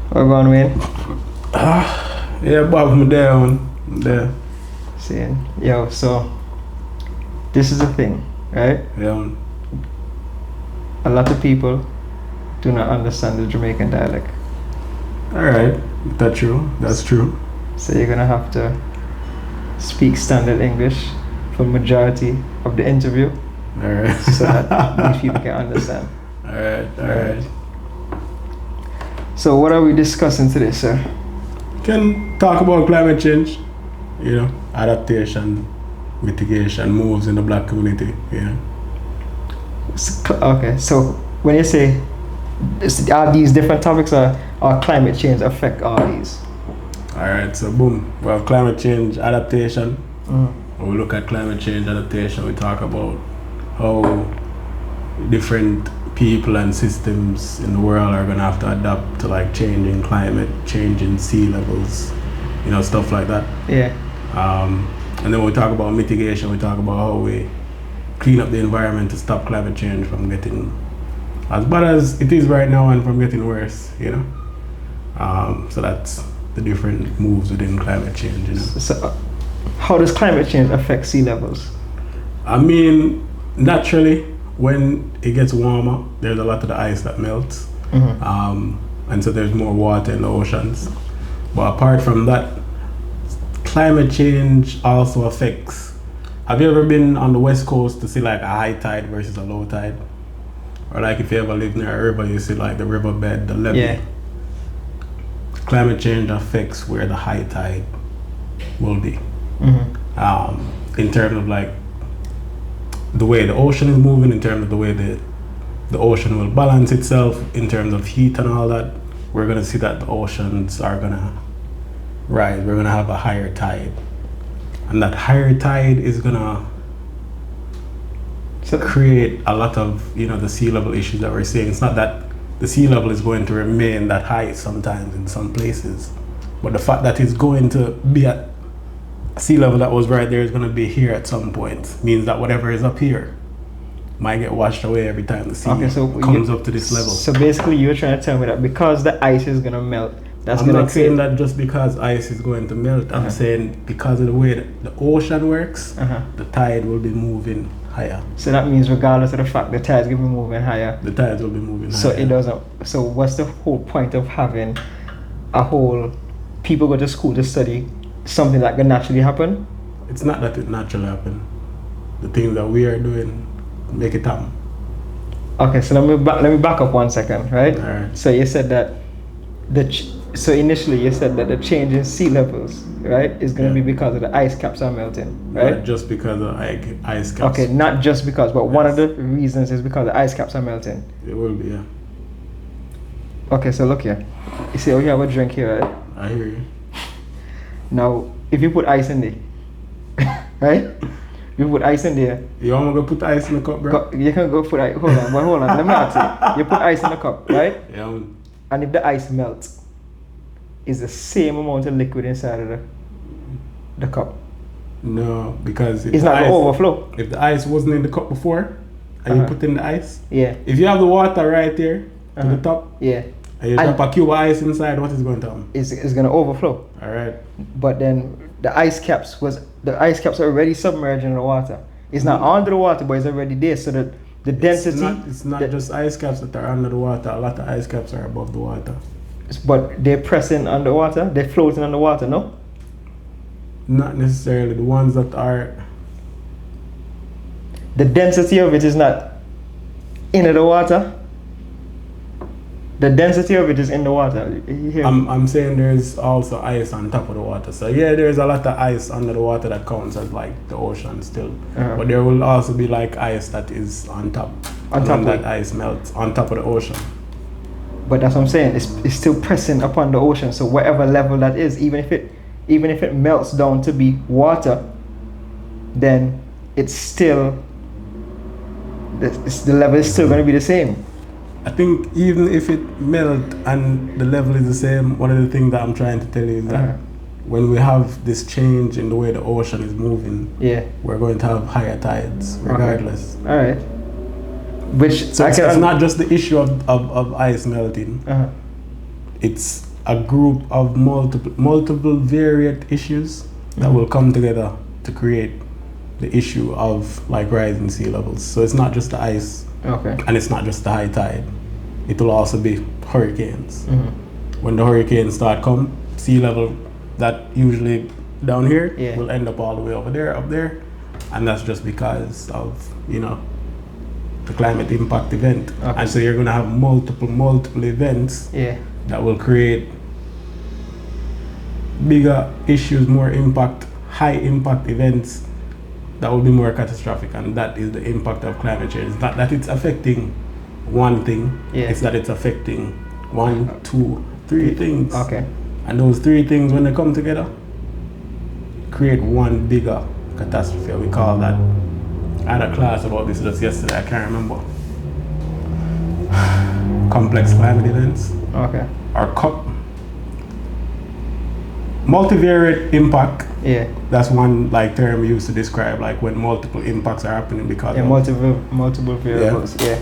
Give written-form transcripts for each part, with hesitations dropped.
What about Wayne? Yeah, Bob, I'm there, man. I'm there. Saying, yo, so this is the thing, right? Yeah, man. A lot of people do not understand the Jamaican dialect. Alright, that's true. That's true. So you're gonna have to speak standard English for majority of the interview Alright. so that these people can understand. Alright. So what are we discussing today, sir? Can talk about climate change, adaptation, mitigation, moves in the black community, Okay, so when you say are these different topics or climate change affect all these? Alright, so boom. Well, climate change, adaptation. Mm. When we look at climate change, adaptation, we talk about how different people and systems in the world are gonna have to adapt to like changing climate, changing sea levels, stuff like that. Yeah. And then when we talk about mitigation, we talk about how we clean up the environment to stop climate change from getting as bad as it is right now and from getting worse, So that's the different moves within climate change, So how does climate change affect sea levels? I mean, naturally, when it gets warmer, there's a lot of the ice that melts. Mm-hmm. And so there's more water in the oceans. But apart from that, climate change also affects. Have you ever been on the west coast to see like a high tide versus a low tide? Or like if you ever live near a river, you see like the riverbed, the levee. Yeah. Climate change affects where the high tide will be. Mm-hmm. In terms of like the way the ocean is moving, in terms of the way the ocean will balance itself, in terms of heat and all that, we're gonna see that the oceans are gonna rise. We're gonna have a higher tide. And that higher tide is gonna create a lot of, the sea level issues that we're seeing. It's not that the sea level is going to remain that high sometimes in some places, but the fact that it's going to be at sea level that was right there is going to be here at some point means that whatever is up here might get washed away every time the sea comes up to this level. So basically you're trying to tell me that because the ice is going to melt, that's I'm going to not saying that just because ice is going to melt. I'm saying because of the way that the ocean works, the tide will be moving higher. So that means regardless of the fact the tides will be moving higher. The tides will be moving So higher. it doesn't. So what's the whole point of having a whole people go to school to study something that can naturally happen? It's not that it naturally happen. The things that we are doing make it happen. Okay, so let me back up 1 second, right? All right. So you said that so initially you said that the change in sea levels, right, is going to be because of the ice caps are melting, right? Not just because of ice caps. Okay, not just because, but one of the reasons is because the ice caps are melting. It will be, yeah. Okay, so look here. You see, we have a drink here, right? I hear you. Now, if you put ice in there, right? You put ice in there. You want me to put ice in the cup, bro? You can go put ice. Hold on. Let me ask you. You put ice in the cup, right? Yeah. And if the ice melts, is the same amount of liquid inside of the cup? No, because it's not going to overflow. If the ice wasn't in the cup before, and you put in the ice, yeah. If you have the water right there to the top, yeah, and you drop a cube of ice inside, what is going to happen? It's going to overflow. All right. But then the ice caps are already submerged in the water. It's not under the water, but it's already there. So that the density. It's not just ice caps that are under the water. A lot of ice caps are above the water. But they're pressing underwater. They're floating underwater, no? Not necessarily. The ones that are. The density of it is not in the water. The density of it is in the water. I'm saying there's also ice on top of the water. So yeah, there's a lot of ice under the water that counts as like the ocean still. But there will also be like ice that is on top. On top of that ice melts on top of the ocean. But that's what I'm saying. It's still pressing upon the ocean. So whatever level that is, even if it melts down to be water, then it's still the level is still going to be the same. I think even if it melt and the level is the same, one of the things that I'm trying to tell you is that when we have this change in the way the ocean is moving, we're going to have higher tides regardless. All right. Which so it's not just the issue of ice melting. It's a group of multiple varied issues that will come together to create the issue of like rising sea levels. So it's not just the ice, Okay. and it's not just the high tide. It will also be hurricanes. Mm-hmm. When the hurricanes start come, sea level that usually down here Yeah. will end up all the way over there, up there, and that's just because of the climate impact event. Okay. And so you're gonna have multiple events Yeah. that will create bigger issues, more impact, high impact events that will be more catastrophic, and that is the impact of climate change. It's not that it's affecting one thing, Yeah. it's that it's affecting 1, 2, 3 things. Okay. And those 3 things, when they come together, create one bigger catastrophe. We call that, I had a class about this just yesterday, I can't remember. Complex climate events, Okay. or multivariate impact. Yeah. That's one like term we use to describe like when multiple impacts are happening because Yeah. of, Multiple variables. Yeah.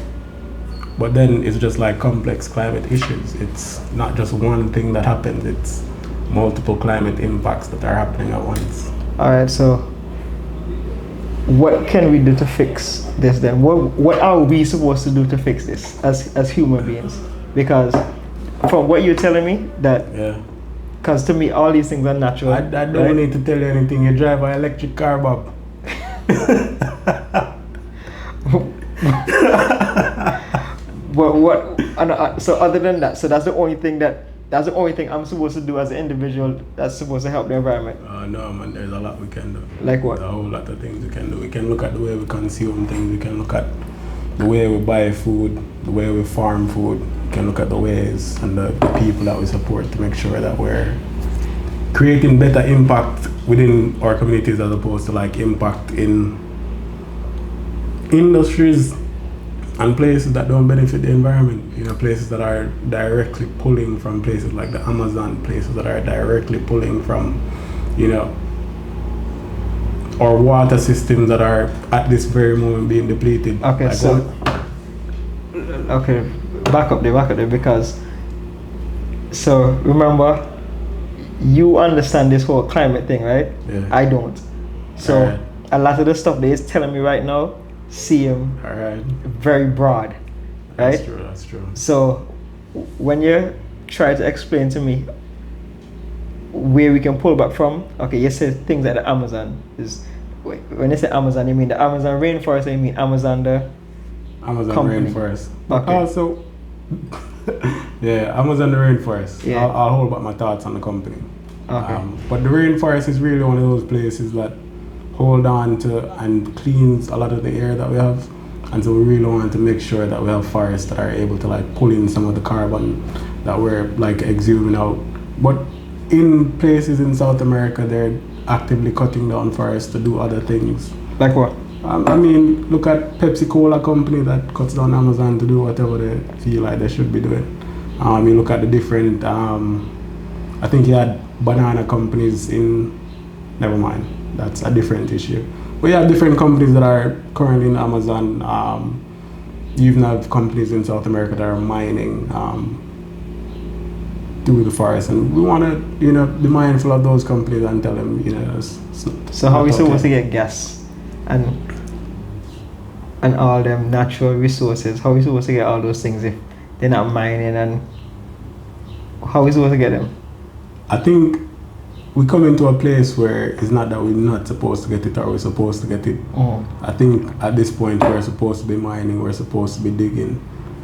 but then it's just like complex climate issues. It's not just one thing that happens, it's multiple climate impacts that are happening at once. All right. So, what can we do to fix this then? What are we supposed to do to fix this as human beings? Because from what you're telling me, that Yeah. because to me all these things are natural. I don't right? need to tell you anything. You drive an electric car, Bob. What? And, so other than that, so that's the only thing I'm supposed to do as an individual that's supposed to help the environment. No, man, there's a lot we can do. Like what? There's a whole lot of things we can do. We can look at the way we consume things. We can look at the way we buy food, the way we farm food. We can look at the ways and the people that we support to make sure that we're creating better impact within our communities as opposed to like impact in industries and places that don't benefit the environment. Places that are directly pulling from places like the Amazon, places that are directly pulling from, our water systems that are at this very moment being depleted. Okay, Like so what? okay, back up there, because so remember, you understand this whole climate thing, right? Yeah. I don't. So Alright. a lot of the stuff they is telling me right now seem All right. very broad, right? That's true. So when you try to explain to me where we can pull back from, okay, you said things like the Amazon is. When you say Amazon, you mean the Amazon rainforest, or you mean Amazon the Amazon company? rainforest. But Okay. also, yeah, Amazon the rainforest. Yeah. I'll hold back my thoughts on the company. Okay. But the rainforest is really one of those places that hold on to and cleans a lot of the air that we have. And so we really want to make sure that we have forests that are able to like pull in some of the carbon that we're like exhuming out. But in places in South America, they're actively cutting down forests to do other things. Like what? I mean, look at Pepsi Cola company that cuts down Amazon to do whatever they feel like they should be doing. You look at the different, I think you had banana companies in, never mind, that's a different issue. But you have different companies that are currently in Amazon. You even have companies in South America that are mining through the forest. And we want to, be mindful of those companies and tell them, So how are we supposed to get gas and all them natural resources? How are we supposed to get all those things if they're not mining, and how are we supposed to get them? I think we come into a place where it's not that we're not supposed to get it or we're supposed to get it. I think at this point we're supposed to be mining, we're supposed to be digging.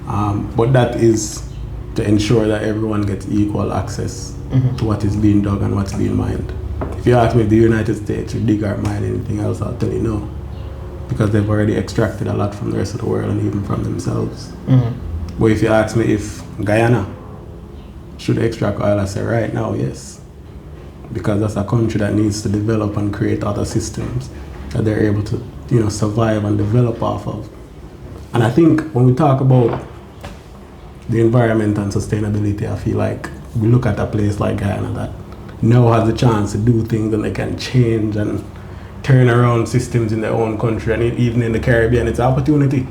But that is to ensure that everyone gets equal access to what is being dug and what's being mined. If you ask me if the United States would dig or mine anything else, I'll tell you no. Because they've already extracted a lot from the rest of the world and even from themselves. But if you ask me if Guyana should extract oil, I say right now, yes. Because that's a country that needs to develop and create other systems that they're able to, survive and develop off of. And I think when we talk about the environment and sustainability, I feel like we look at a place like Guyana that now has the chance to do things and they can change and turn around systems in their own country, and even in the Caribbean, it's an opportunity.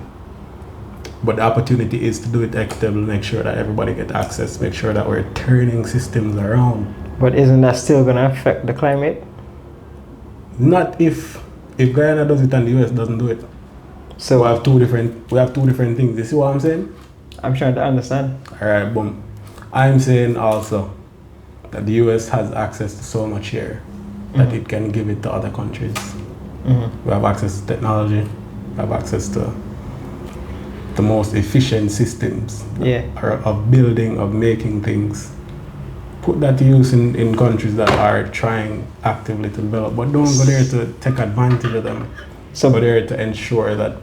But the opportunity is to do it equitably, make sure that everybody get access, make sure that we're turning systems around. But isn't that still gonna affect the climate? Not if Guyana does it and the US doesn't do it. So we have two different things. You see what I'm saying? I'm trying to understand. Alright, boom. I'm saying also that the US has access to so much here that it can give it to other countries. We have access to technology, we have access to the most efficient systems of building, of making things. Put that to use in countries that are trying actively to develop, but don't go there to take advantage of them. So go there to ensure that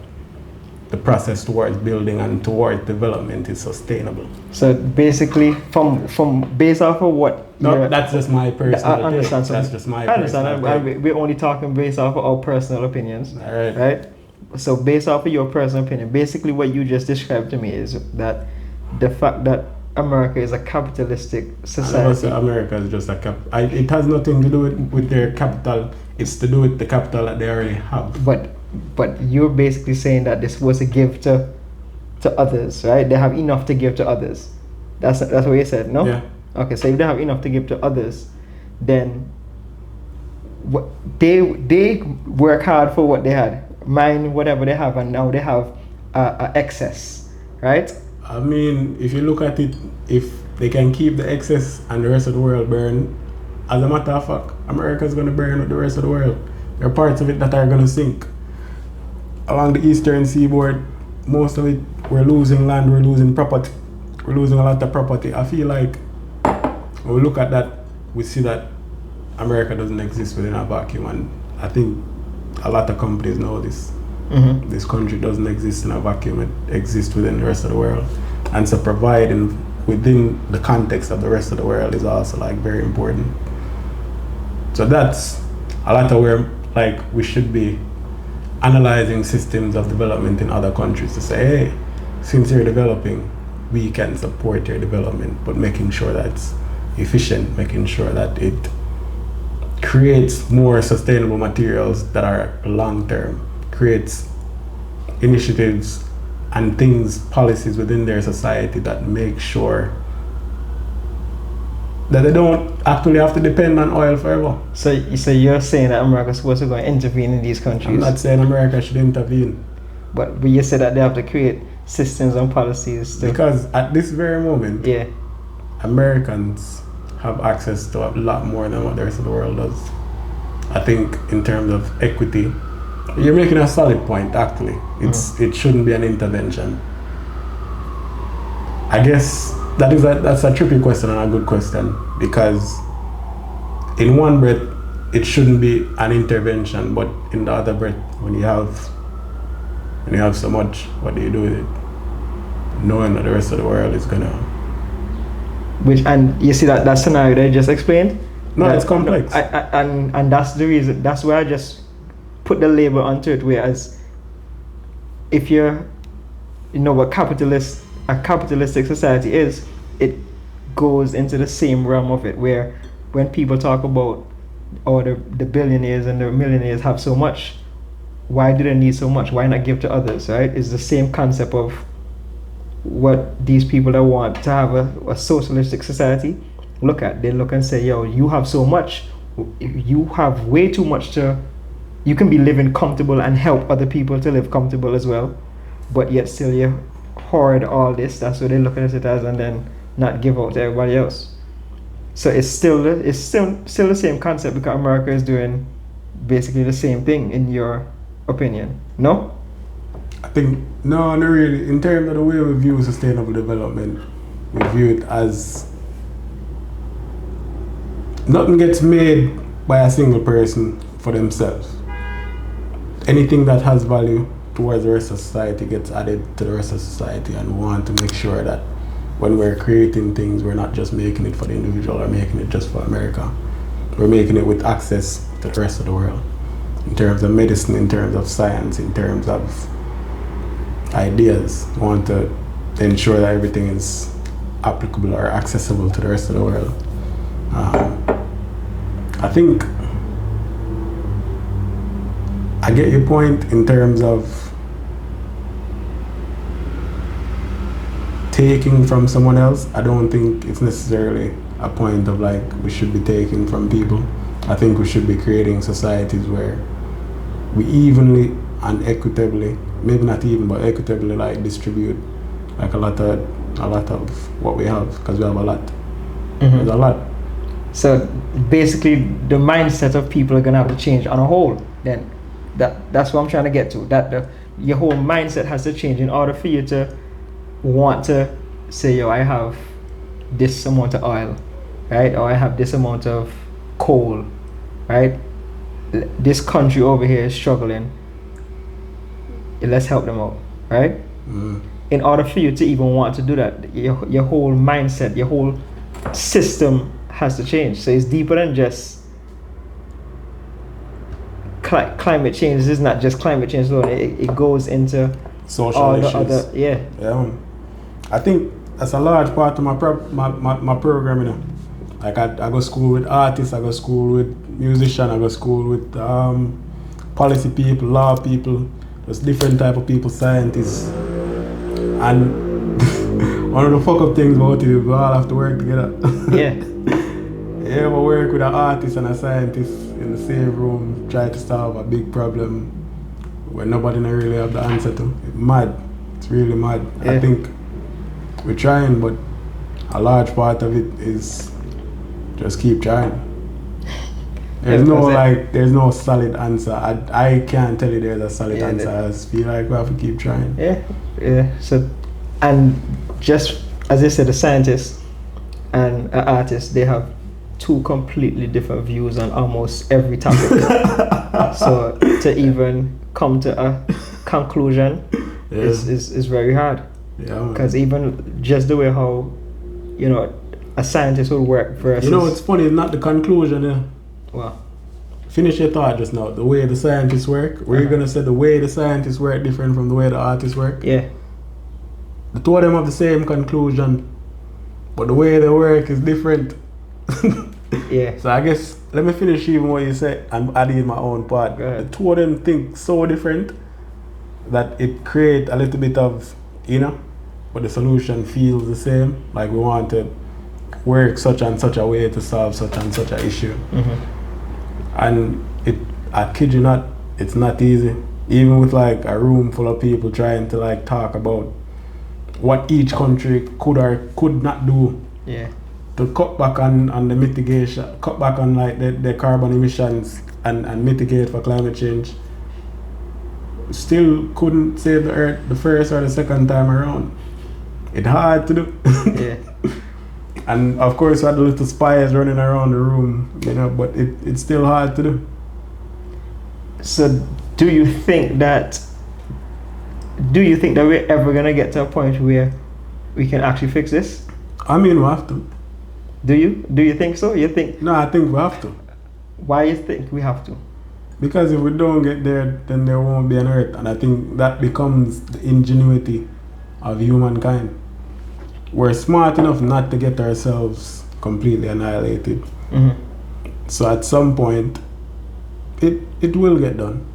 the process towards building and towards development is sustainable. So basically, from based off of what? No, that's just my personal. I understand. Take. That's just my. I understand. We're only talking based off of our personal opinions. All right. Right. So based off of your personal opinion, basically what you just described to me is that the fact that America is a capitalistic society. America is just it has nothing to do with their capital. It's to do with the capital that they already have. But you're basically saying that they're supposed to give to others, right? They have enough to give to others. That's what you said, no? Yeah. Okay, so if they have enough to give to others, then they work hard for what they had, mine whatever they have, and now they have excess, right? I mean, if you look at it, if they can keep the excess and the rest of the world burn, as a matter of fact, America's going to burn with the rest of the world. There are parts of it that are going to sink. Along the eastern seaboard, most of it, we're losing land, we're losing property. We're losing a lot of property. I feel like when we look at that, we see that America doesn't exist within a vacuum, and I think a lot of companies know this. This country doesn't exist in a vacuum, it exists within the rest of the world. And so providing within the context of the rest of the world is also like very important. So that's a lot of where like we should be analyzing systems of development in other countries to say, hey, since you're developing, we can support your development, but making sure that it's efficient, making sure that it creates more sustainable materials that are long-term, creates initiatives and things, policies within their society that make sure that they don't actually have to depend on oil forever. So you're saying that America's supposed to go and intervene in these countries? I'm not saying America should intervene. But you said that they have to create systems and policies to... Because at this very moment, yeah, Americans have access to a lot more than what the rest of the world does. I think in terms of equity, you're making a solid point actually. It shouldn't be an intervention. I guess that's a tricky question and a good question, because in one breath it shouldn't be an intervention, but in the other breath, when you have so much, what do you do with it? Knowing that the rest of the world is gonna... And you see that scenario that I just explained? No, it's complex. And that's the reason, that's why I just put the label onto it, whereas if you're, what a capitalistic society is, it goes into the same realm of it, where when people talk about, the billionaires and the millionaires have so much, why do they need so much? Why not give to others, right? It's the same concept of what these people that want to have a socialistic society look at. They look and say, yo, you have so much, you have way too much you can be living comfortable and help other people to live comfortable as well, but yet still you hoard all this. That's what they look at it as, and then not give out to everybody else. So it's still the same concept, because America is doing basically the same thing, in your opinion, no? I think, no, not really. In terms of the way we view sustainable development, we view it as nothing gets made by a single person for themselves. Anything that has value towards the rest of society gets added to the rest of society, and we want to make sure that when we're creating things, we're not just making it for the individual or making it just for America. We're making it with access to the rest of the world. In terms of medicine, in terms of science, in terms of ideas, we want to ensure that everything is applicable or accessible to the rest of the world. I think I get your point in terms of taking from someone else, I don't think it's necessarily a point of like we should be taking from people. I think we should be creating societies where we evenly and equitably, maybe not even, but equitably like distribute like a lot of what we have, because we have a lot. There's a lot. So basically, the mindset of people are gonna have to change on a whole. Then that's what I'm trying to get to. That your whole mindset has to change in order for you to want to say, yo, I have this amount of oil, right? Or I have this amount of coal, right? This country over here is struggling. Let's help them out, right? In order for you to even want to do that, your whole mindset, your whole system has to change. So it's deeper than just climate change. This is not just climate change alone. It goes into social all issues. the other, yeah. I think that's a large part of my program, you know. Like I go school with artists, I go school with musicians, I go school with policy people, law people, there's different type of people, scientists. And one of the fuck up things about it is we all have to work together. Yeah. You ever work with an artist and a scientist in the same room, try to solve a big problem where nobody really have the answer to? It's mad. It's really mad. Yeah. I think we're trying, but a large part of it is just keep trying. There's there's no solid answer. I can't tell you there's a solid answer. I just feel like we have to keep trying. Yeah. So, and just as I said, a scientist and an artist, they have two completely different views on almost every topic. So to even come to a conclusion is very hard. Yeah. Because even just the way how, you know, a scientist would work versus... You know, it's funny, it's not the conclusion, yeah. Well, finish your thought just now. The way the scientists work. Were you gonna say the way the scientists work different from the way the artists work? Yeah. The two of them have the same conclusion, but the way they work is different. Yeah. So I guess let me finish even what you said and add in my own part. Go ahead. The two of them think so different that it creates a little bit of, you know, but the solution feels the same. Like we want to work such and such a way to solve such and such an issue. And I kid you not, it's not easy. Even with like a room full of people trying to like talk about what each country could or could not do. Yeah. To cut back on the mitigation, cut back on like the carbon emissions and mitigate for climate change. Still couldn't save the earth the first or the second time around. It's hard to do. Yeah. And of course we had the little spies running around the room, you know, but it's still hard to do. So do you think that we're ever gonna get to a point where we can actually fix this? I mean, we have to. Do you think so? You think? No, I think we have to. Why you think we have to? Because if we don't get there, then there won't be an earth. And I think that becomes the ingenuity of humankind. We're smart enough not to get ourselves completely annihilated. So at some point, it will get done.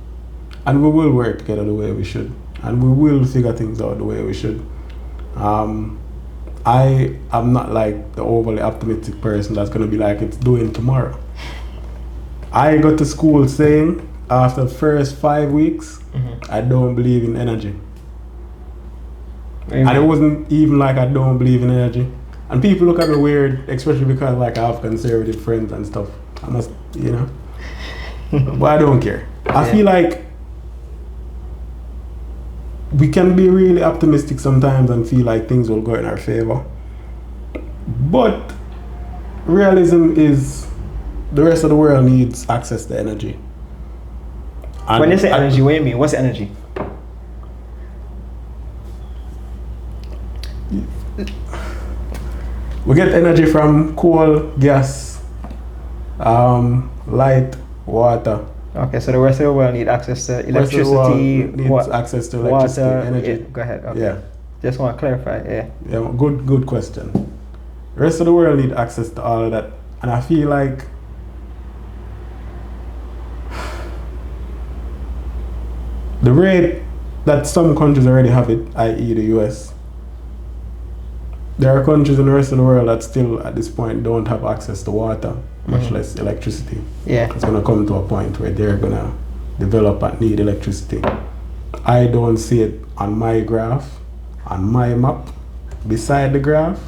And we will work together the way we should. And we will figure things out the way we should. I am not like the overly optimistic person that's going to be like, it's doing tomorrow. I got to school saying, after the first 5 weeks, I don't believe in energy. And it wasn't even like I don't believe in energy. And people look at me weird, especially because like I have conservative friends and stuff. I must, you know. But I don't care. I feel like we can be really optimistic sometimes and feel like things will go in our favor. But realism is the rest of the world needs access to energy. And when you say energy, what do you mean? What's energy? We get energy from coal, gas, light, water. Okay, so the rest of the world need access to electricity, needs access to electricity, water, energy. Yeah, go ahead. Okay. Yeah. Just want to clarify. Yeah. Yeah. Good question. The rest of the world need access to all of that, and I feel like the rate that some countries already have it, i.e. the US, there are countries in the rest of the world that still at this point don't have access to water, much Mhm. less electricity. Yeah. It's going to come to a point where they're going to develop and need electricity. I don't see it on my graph, on my map, beside the graph,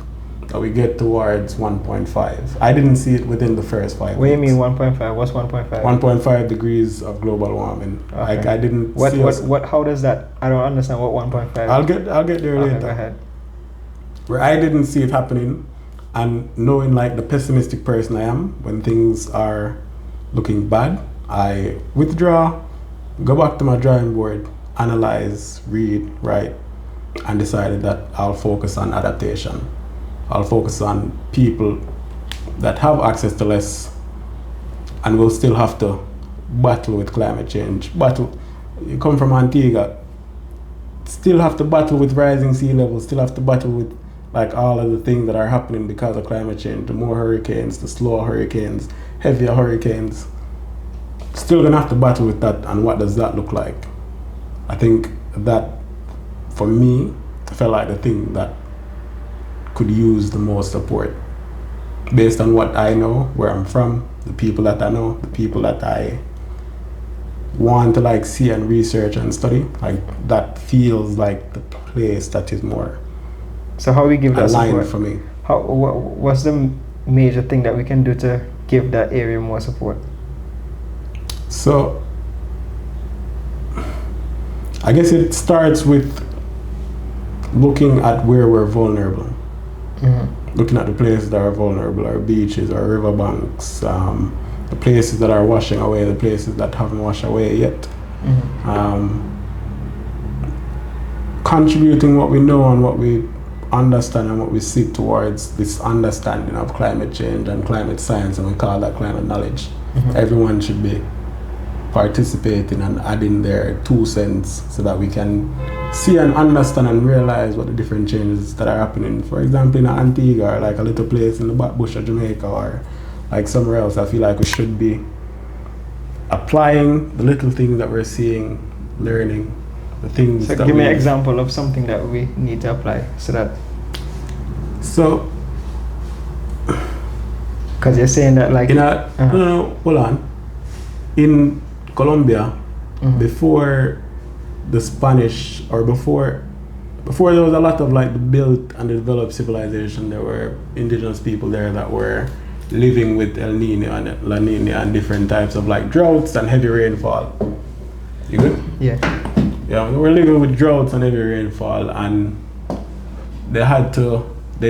that we get towards 1.5. I didn't see it within the first 5 What do you weeks. mean 1.5? What's 1.5? 1.5 degrees of global warming. Okay. I didn't What see us. how does that? I don't understand what 1.5. I'll get there Okay, later. go ahead. Where I didn't see it happening, and knowing like the pessimistic person I am, when things are looking bad, I withdraw, go back to my drawing board, analyze, read, write, and decided that I'll focus on adaptation. I'll focus on people that have access to less and will still have to battle with climate change. You come from Antigua, still have to battle with rising sea levels, still have to battle with like all of the things that are happening because of climate change. The more hurricanes, the slower hurricanes, heavier hurricanes. Still gonna have to battle with that, and what does that look like? I think that for me felt like the thing that could use the most support based on what I know, where I'm from, the people that I know, the people that I want to like see and research and study. Like that feels like the place that is more So how we give that aligned support? for me. What's the major thing that we can do to give that area more support? So I guess it starts with looking at where we're vulnerable. Mm-hmm. Looking at the places that are vulnerable, our beaches, our riverbanks, the places that are washing away, the places that haven't washed away yet. Mm-hmm. Contributing what we know and what we understand and what we seek towards this understanding of climate change and climate science, and we call that climate knowledge. Mhm. Everyone should be participating and adding their 2 cents so that we can see and understand and realize what the different changes that are happening. For example, in Antigua, or like a little place in the back bush of Jamaica, or like somewhere else, I feel like we should be applying the little things that we're seeing, learning the things So that give me an we- example of something that we need to apply so that, So, because you're saying that like in a, no, hold on. In Colombia, Mhm. before the Spanish, or before there was a lot of like the built and developed civilization, there were indigenous people there that were living with El Nino and La Nina and different types of like droughts and heavy rainfall. You good? Yeah. Yeah, we were living with droughts and heavy rainfall, and they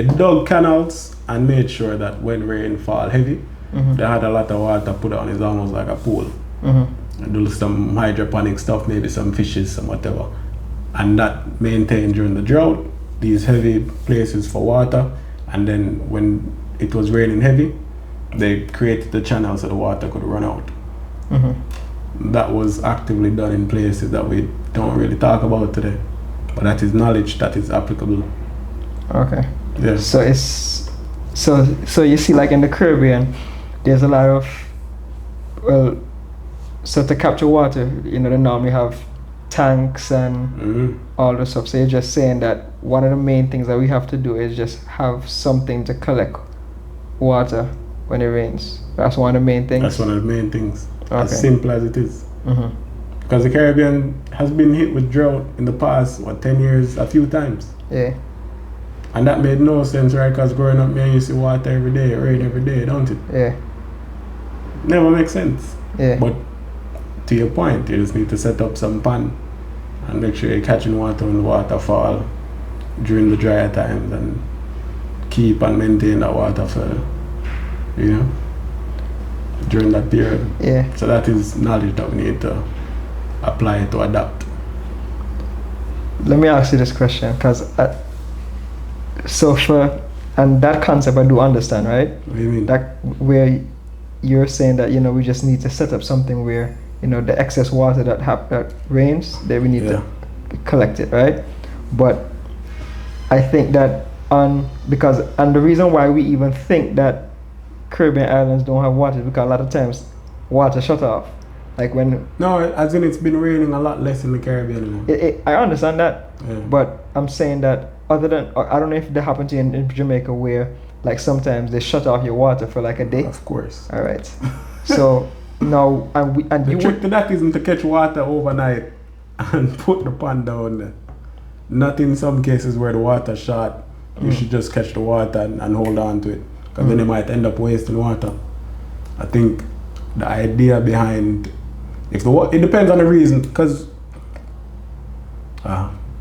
dug canals and made sure that when rainfall heavy, Mm-hmm. they had a lot of water put on. It's almost like a pool. Mm-hmm. And do some hydroponic stuff, maybe some fishes, some whatever. And that maintained during the drought these heavy places for water. And then when it was raining heavy, they created the channel so the water could run out. Mm-hmm. That was actively done in places that we don't really talk about today. But that is knowledge that is applicable. Okay. Yes. So it's so you see, like in the Caribbean, there's a lot of, well, so to capture water, you know, they normally have tanks and Mhm. all the stuff. So you're just saying that one of the main things that we have to do is just have something to collect water when it rains. That's one of the main things. That's one of the main things. Okay. As simple as it is. Mm-hmm. Because the Caribbean has been hit with drought in the past, 10 years, a few times. Yeah. And that made no sense, right? Because growing up, man, you see water every day, rain every day, don't it? Yeah. Never makes sense. Yeah. But to your point, you just need to set up some pan and make sure you're catching water when the water fall during the drier times, and keep and maintain that water for, during that period. Yeah. So that is knowledge that we need to apply to adapt. Let me ask you this question, because and that concept I do understand, right? What do you mean? That where you're saying that, we just need to set up something where, the excess water that rains, that we need Yeah. to collect it, right? But I think that the reason why we even think that Caribbean islands don't have water is because a lot of times water shut off. Like when No, as in it's been raining a lot less in the Caribbean. I understand that, Yeah. but I'm saying that other than, I don't know if that happened to you in Jamaica where like sometimes they shut off your water for like a day. Of course. All right. So now and The you trick would, to that isn't to catch water overnight and put the pan down there. Not in some cases where the water short. You should just catch the water and hold on to it. Because then you might end up wasting water. I think the idea behind, if the it depends on the reason, because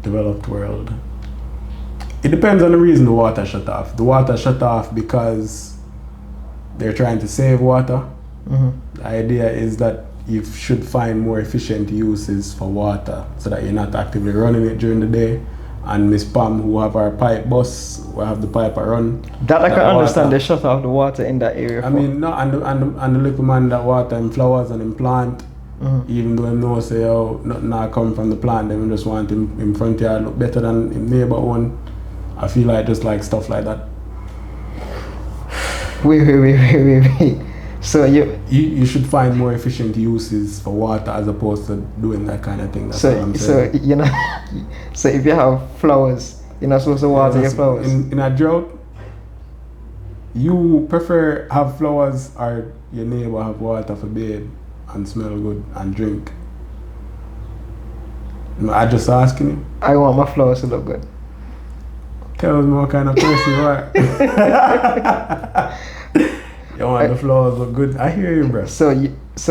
developed world. It depends on the reason the water shut off. The water shut off because they're trying to save water. The idea is that you should find more efficient uses for water so that you're not actively running it during the day. And Miss Pam, who have our pipe bus, will have the pipe run. that I can understand water. they shut off the water in that area. I mean, no, and the little man that water in flowers and in plant, even though him know say, oh, nothing not come from the plant, them just want him front yard look better than him neighbor one. I feel like just like stuff like that. Wait. So You should find more efficient uses for water as opposed to doing that kind of thing. That's what I'm saying. so you know, so if you have flowers, you're not supposed to water your flowers. In a drought, you prefer have flowers or your neighbor have water for bathe and smell good and drink? I just asking you. I want my flowers to look good. Tell us what kind of person you are. You want the flowers look good? I hear you, bro. So this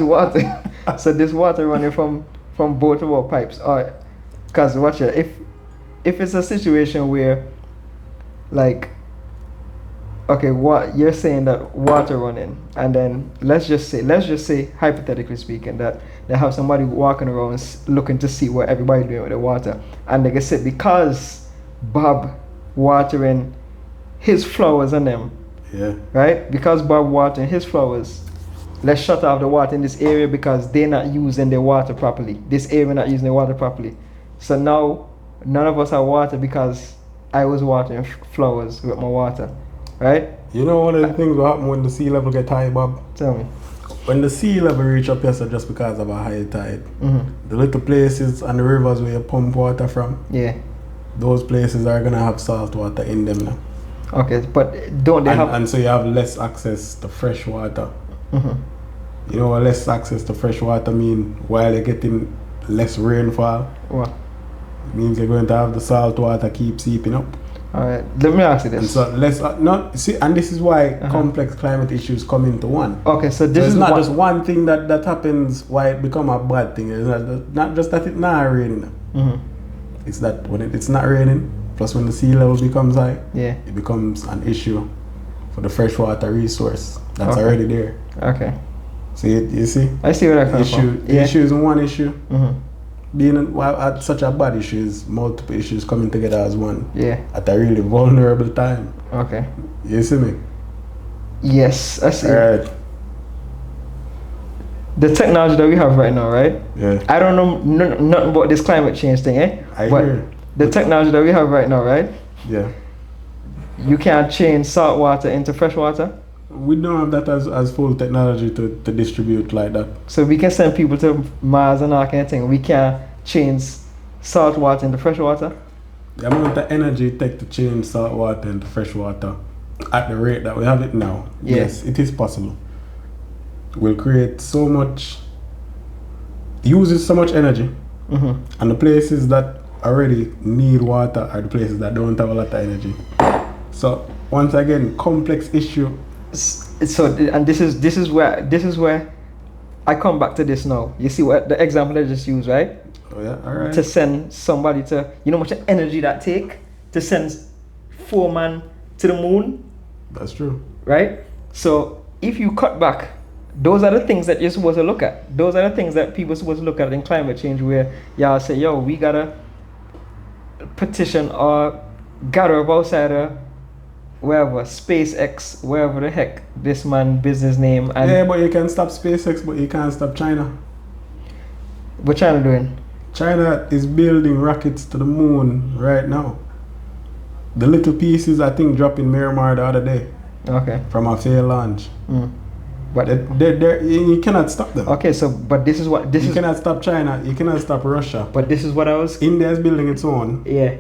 water, so this water running from both of our pipes, or because watch it, if it's a situation where, like, okay, what you're saying that water running, and then let's just say hypothetically speaking that they have somebody walking around looking to see what everybody's doing with the water, and they can say because Bob watering his flowers on them. Yeah. Right? Because Bob watering his flowers, let's shut off the water in this area because they're not using their water properly. This area not using their water properly. So now none of us have water because I was watering flowers with my water. Right? You know one of the things will happen when the sea level get high, Bob? Tell me. When the sea level reach up here, so just because of a high tide, the little places and the rivers where you pump water from, Yeah. those places are gonna have salt water in them now. Okay, but don't they have? And so you have less access to fresh water. You know what less access to fresh water mean? While you're getting less rainfall, What? it means you're going to have the salt water keep seeping up. All right. Let me ask you And this. so less not see, and this is why complex climate issues come into one. Okay, so So this it's is not what, just one thing that happens why it become a bad thing. It's not just that it's not raining. It's that when it's not raining, plus when the sea level becomes high, Yeah. it becomes an issue for the freshwater resource that's Okay. already there. Okay. So you see, I see where that comes issue from. the Yeah. issue is one issue. Mhm. Being at such a bad issue is multiple issues coming together as one Yeah. at a really vulnerable time. Okay. You see me? Yes, I see. Alright. The technology that we have right now, right? Yeah. I don't know nothing about this climate change thing, eh? I but hear. the technology that we have right now, right? Yeah. You can't change salt water into fresh water. We don't have that as full technology to distribute like that. So we can send people to Mars and all kind of thing. We can't change salt water into fresh water. The amount of energy it takes to change salt water into fresh water at the rate that we have it now, Yeah. yes, it is possible. Will create so much, uses so much energy, and the places that already need water are the places that don't have a lot of energy. So once again, complex issue. So and this is where I come back to this now. You see what the example I just used, right? Oh yeah, all right. To send somebody to, you know how much energy that take to send 4 man to the moon, That's true. right? So if you cut back, those are the things that you're supposed to look at. Those are the things that people are supposed to look at in climate change, where y'all say, yo, we gotta petition or gather up outside of wherever, SpaceX, wherever the heck this man business name, and Yeah, but you can stop SpaceX, but you can't stop China. what China doing? China is building rockets to the moon right now. The little pieces I think dropped in Miramar the other day Okay. from a failed launch. But you cannot stop them. okay, so but this is what this You is. cannot stop China. You cannot stop Russia. But this is what I was. India is building its own. Yeah.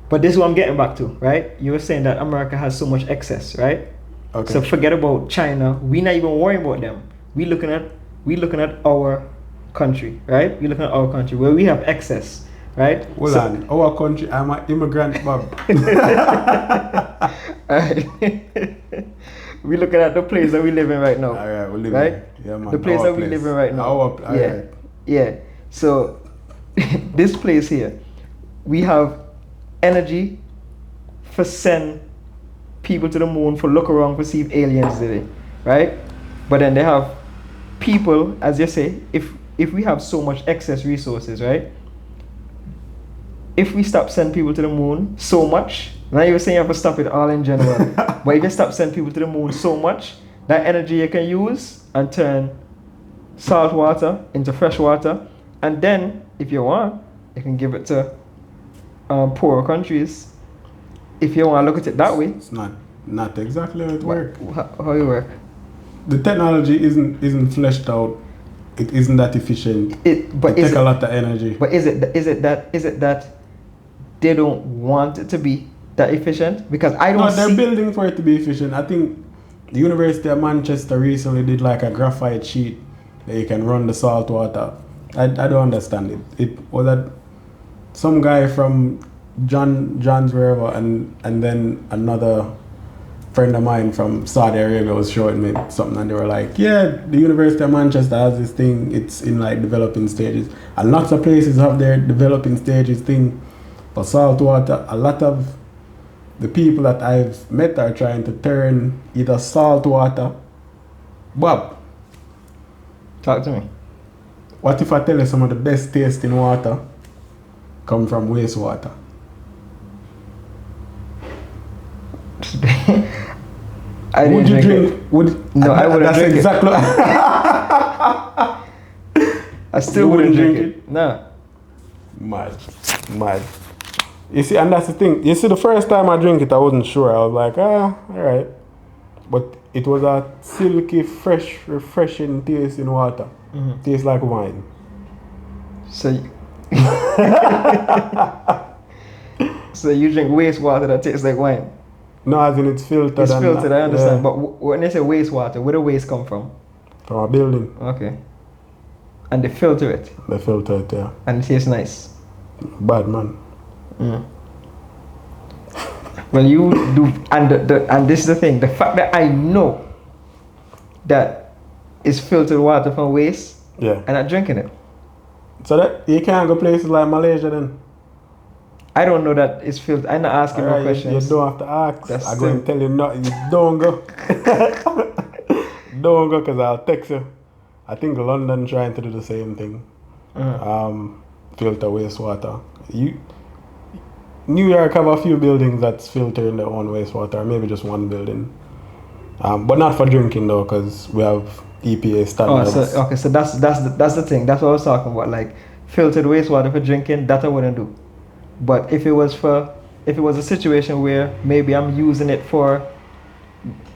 But this is what I'm getting back to, right? You were saying that America has so much excess, right? Okay. So forget about China. We're not even worrying about them. We looking at our country, right? We looking at our country where we have excess, right? Hold on. Our country, I'm an immigrant, Bob. Alright. We looking at the place that we live in right now. Alright, we live Right? Yeah, man. The place Our that we live in right now. Alright. Yeah. Yeah. So this place here, we have energy for send people to the moon, for look around, for see if aliens did it, right? But then they have people, as you say, if we have so much excess resources, right? If we stop sending people to the moon so much, now you're saying you have to stop it all in general, but if you stop sending people to the moon so much, that energy you can use and turn salt water into fresh water, and then if you want, you can give it to poorer countries. If you want to look at it that way. It's not exactly how it works. How you work? The technology isn't fleshed out. It isn't that efficient. It takes a lot of energy. But is it that they don't want it to be that efficient? Because I don't. No, they're building for it to be efficient. I think the University of Manchester recently did like a graphite sheet that you can run the salt water. I don't understand it. It was that some guy from John's wherever, and then another friend of mine from Saudi Arabia was showing me something, and they were like, yeah, the University of Manchester has this thing, it's in like developing stages, and lots of places have their developing stages thing for salt water. A lot of the people that I've met are trying to turn either salt water. Bob, talk to me. what if I tell you some of the best tasting water come from wastewater? I Would didn't you drink drink? Would No, I wouldn't that's drink it. exactly. I still You wouldn't wouldn't drink drink it. No. Mad. You see, and that's the thing. You see, the first time I drank it, I wasn't sure. I was like, all right. But it was a silky, fresh, refreshing taste in water. Mhm. Tastes like wine. So you, so you drink wastewater that tastes like wine. No, as in it's filtered. It's and filtered, I understand. yeah, But when they say wastewater, where do waste come from? from a building, Okay. And they filter it, they filter it. Yeah, and it tastes nice. bad man. Mm. Well, you do, and this is the thing. The fact that I know that it's filtered water from waste, Yeah. and I'm drinking it. So that you can't go places like Malaysia then. I don't know that it's filtered. I'm not asking no Alright, questions. you don't have to ask. That's I'm going to still- tell you not. You don't go. Don't go, because I'll text you. I think London trying to do the same thing. Filter wastewater. New York have a few buildings that's filtering their own wastewater, or maybe just one building. But not for drinking though, because we have EPA Oh, standards. so okay, so that's the thing. That's what I was talking about. Like filtered wastewater for drinking, that I wouldn't do. But if it was a situation where maybe I'm using it for,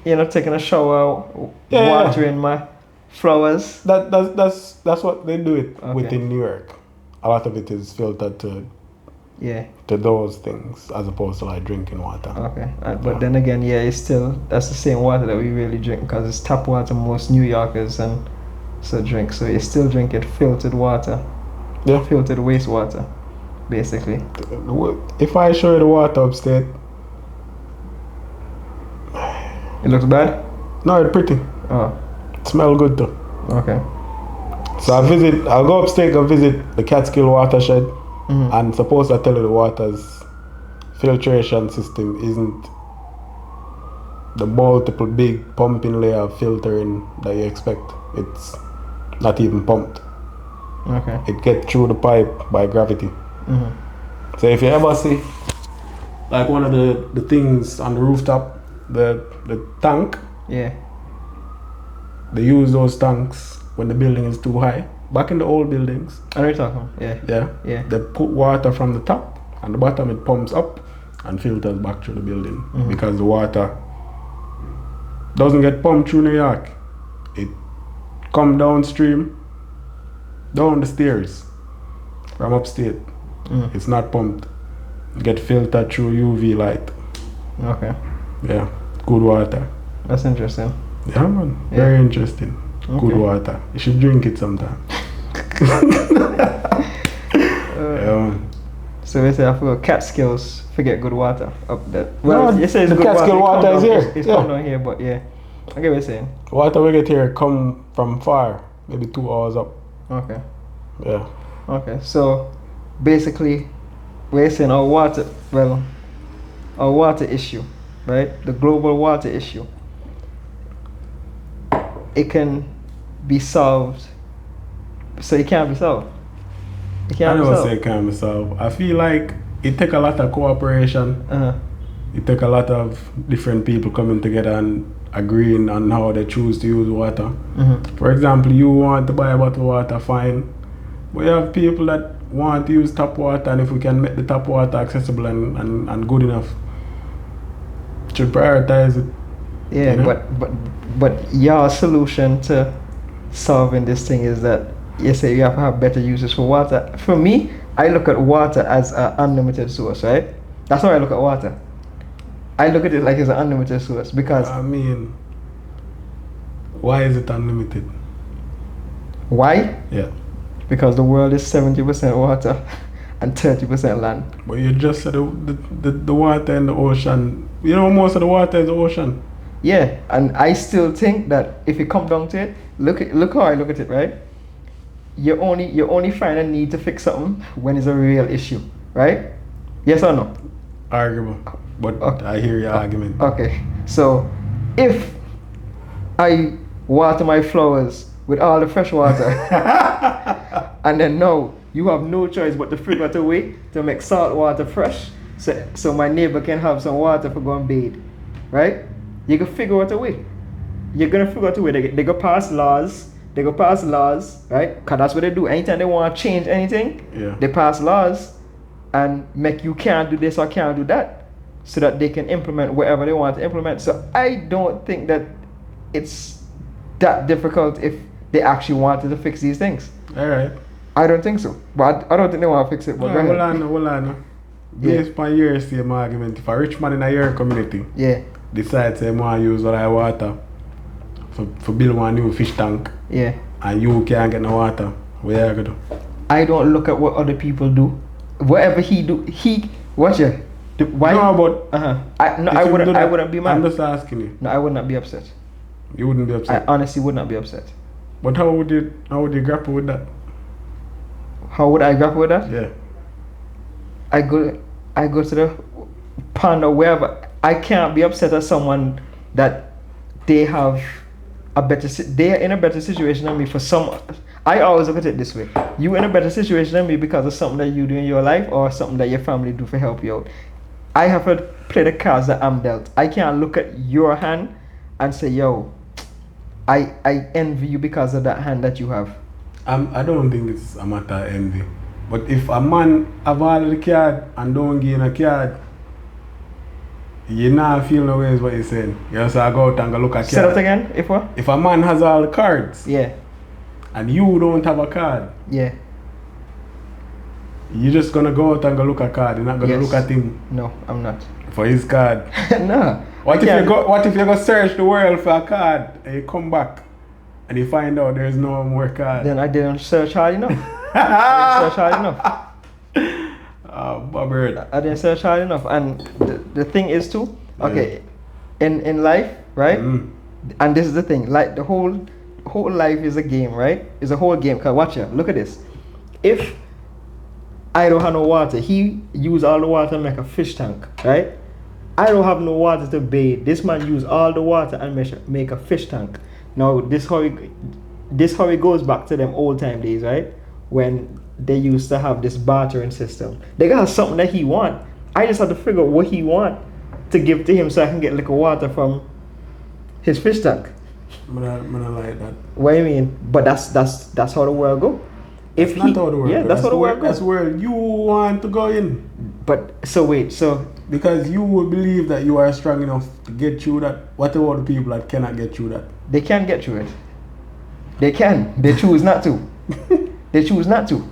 taking a shower, Yeah. watering my flowers. That's what they do it Okay. within New York. A lot of it is filtered to Yeah. those things as opposed to like drinking water. Okay. But then again, yeah, that's the same water that we really drink, because it's tap water most New Yorkers and so drink. So you still drinking filtered water, Yeah. filtered wastewater, basically. If I show you the water upstate, It looks bad. no, it's pretty. Oh. It smell good too. Okay. So I'll go upstate and visit the Catskill watershed, Mhm. and suppose I tell you the water's filtration system isn't the multiple big pumping layer of filtering that you expect. It's not even pumped. Okay. It gets through the pipe by gravity. Mhm. So if you ever see like one of the things on the rooftop, the tank, Yeah. they use those tanks when the building is too high. Back in the old buildings, I know you're talking. Yeah. yeah, Yeah. they put water from the top, and the bottom it pumps up and filters back through the building, Mhm. because the water doesn't get pumped through New York. it come downstream, down the stairs from upstate. It's not pumped. Get filtered through UV light. Okay. Yeah, good water. That's interesting. Yeah, man. Very interesting. Good water. You should drink it sometime. Yeah, man. So they say I forgot Catskills, forget good water up there. Well, No, you say it's the good Catskill water come is down- here. It's Yeah. come down here, but yeah. I get what you're saying. Water we get here come from far, maybe 2 hours up. Okay. Yeah. Okay. So basically, we're saying our water issue, right? The global water issue. It can be solved. So it can't be solved. It I can't be never solved. say it can't be solved. I feel like it take a lot of cooperation. Uh-huh. It take a lot of different people coming together and agreeing on how they choose to use water. Mm-hmm. For example, you want to buy a bottle of water, fine. But you have people that want to use tap water, and if we can make the tap water accessible and good enough, should prioritize it. Yeah, You know? but your solution to solving this thing is that you say you have to have better uses for water. For me, I look at water as an unlimited source, right? That's how I look at water. I look at it like it's an unlimited source because I mean, why is it unlimited? why? Yeah. Because the world is 70% water and 30% land. But you just said the water in the ocean. You know, most of the water is the ocean. Yeah, and I still think that if you come down to it, look how I look at it, right? You only find a need to fix something when it's a real issue, right? Yes or no? Arguable. But Okay. I hear your argument. Okay, so if I water my flowers with all the fresh water, and then no, you have no choice but to figure out a way to make salt water fresh, so my neighbor can have some water for going bathe, right? You can figure out a way. You're gonna figure out a way. They go pass laws. They go pass laws, right? Cause that's what they do. Anytime they want to change anything, Yeah. they pass laws and make you can't do this or can't do that, so that they can implement whatever they want to implement. So I don't think that it's that difficult if they actually wanted to fix these things. All right. I don't think so. But I don't think they want to fix it. But No, go hold ahead. on, hold on. Yeah. Based on your same argument, if a rich man in a your community Yeah, decides they want to use all that water for build one new fish tank, yeah. and you can't get no water, what you gonna do? I don't look at what other people do. Whatever he do, watch it. Why? No, but I if you do wouldn't. I that, wouldn't be I'm mad. just asking you. No, I would not be upset. You wouldn't be I upset. honestly would not be upset. But how would you grapple with that? How would I grapple with that? Yeah. I go to the pond or wherever. I can't be upset at someone that they have they are in a better situation than me for some. I always look at it this way: you in a better situation than me because of something that you do in your life or something that your family do for help you out. I have to play the cards that I'm dealt. I can't look at your hand and say, "Yo, I envy you because of that hand that you have." I don't think it's a matter of envy. But if a man have all the card and don't gain a card, you not feel no way is what you're saying. You just go out and go look at Say that card. again. If what? If a man has all the cards Yeah, and you don't have a card, yeah. you're just gonna go out and go look at card. You're not gonna Yes. look at him No, I'm not. for his card. No. What I if can't. you go search the world for a card and you come back and you find out there's no more card? Then I didn't search hard enough. I didn't search hard enough. Bobbert. I didn't search hard enough. And the thing is too, okay, in life, right? Mm. And this is the thing, like the whole life is a game, right? It's a whole game. Cause watch it, look at this. If I don't have no water, he use all the water to make a fish tank, right? I don't have no water to bathe. This man use all the water and make a fish tank. Now this how it goes back to them old time days, right? When they used to have this bartering system. They got something that he want. I just have to figure out what he want to give to him so I can get liquor water from his fish tank. I don't like that. What do you mean? But that's how the world go. It's not how the world yeah, goes. that's how the world That's goes. where you want to go in. But so wait, so Because you will believe that you are strong enough to get through that. What about the people that cannot get through that? they can get through it. They can. They choose not to. They choose not to.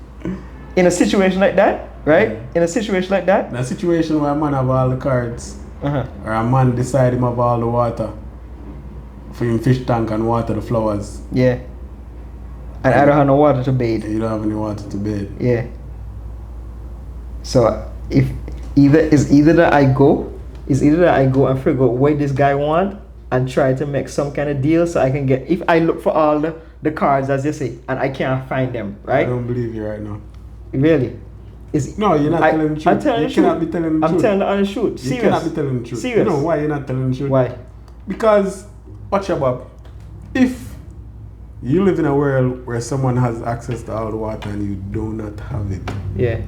In a situation like that, right? Yeah. In a situation like that, In a situation where a man have all the cards, uh-huh. or a man decide him have all the water for him fish tank and water the flowers, Yeah. And I don't have no water to bathe. you don't have any water to bathe. Yeah. So if either that I go and figure out what this guy want and try to make some kind of deal so I can get, if I look for all the cards as you say and I can't find them, I right? don't believe you right now. Really? Is No, you're not telling the truth. I'm telling you the cannot truth. be telling the I'm truth. telling the honest truth. You Serious. cannot be telling the truth. Serious. You know why you're not telling the truth? Why? Because, watch your Bob. If you live in a world where someone has access to all the water and you do not have it, Yeah.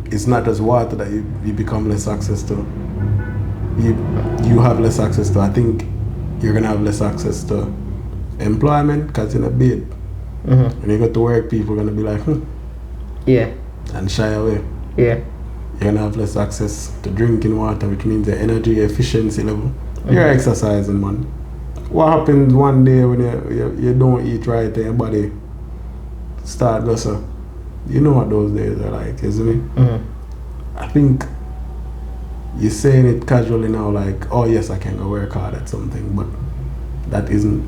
it's not just water that you become less access to. You have less access to. I think you're gonna have less access to employment because in a bid. Mm-hmm. When you go to work, people are gonna be like, Yeah. and shy away. Yeah. You're gonna have less access to drinking water, which means the energy efficiency level. You're exercising, man. What happens one day when you don't eat right and your body start gossip? You know what those days are like, isn't it? Mm-hmm. I think you're saying it casually now, like, oh yes, I can go work hard at something, but that isn't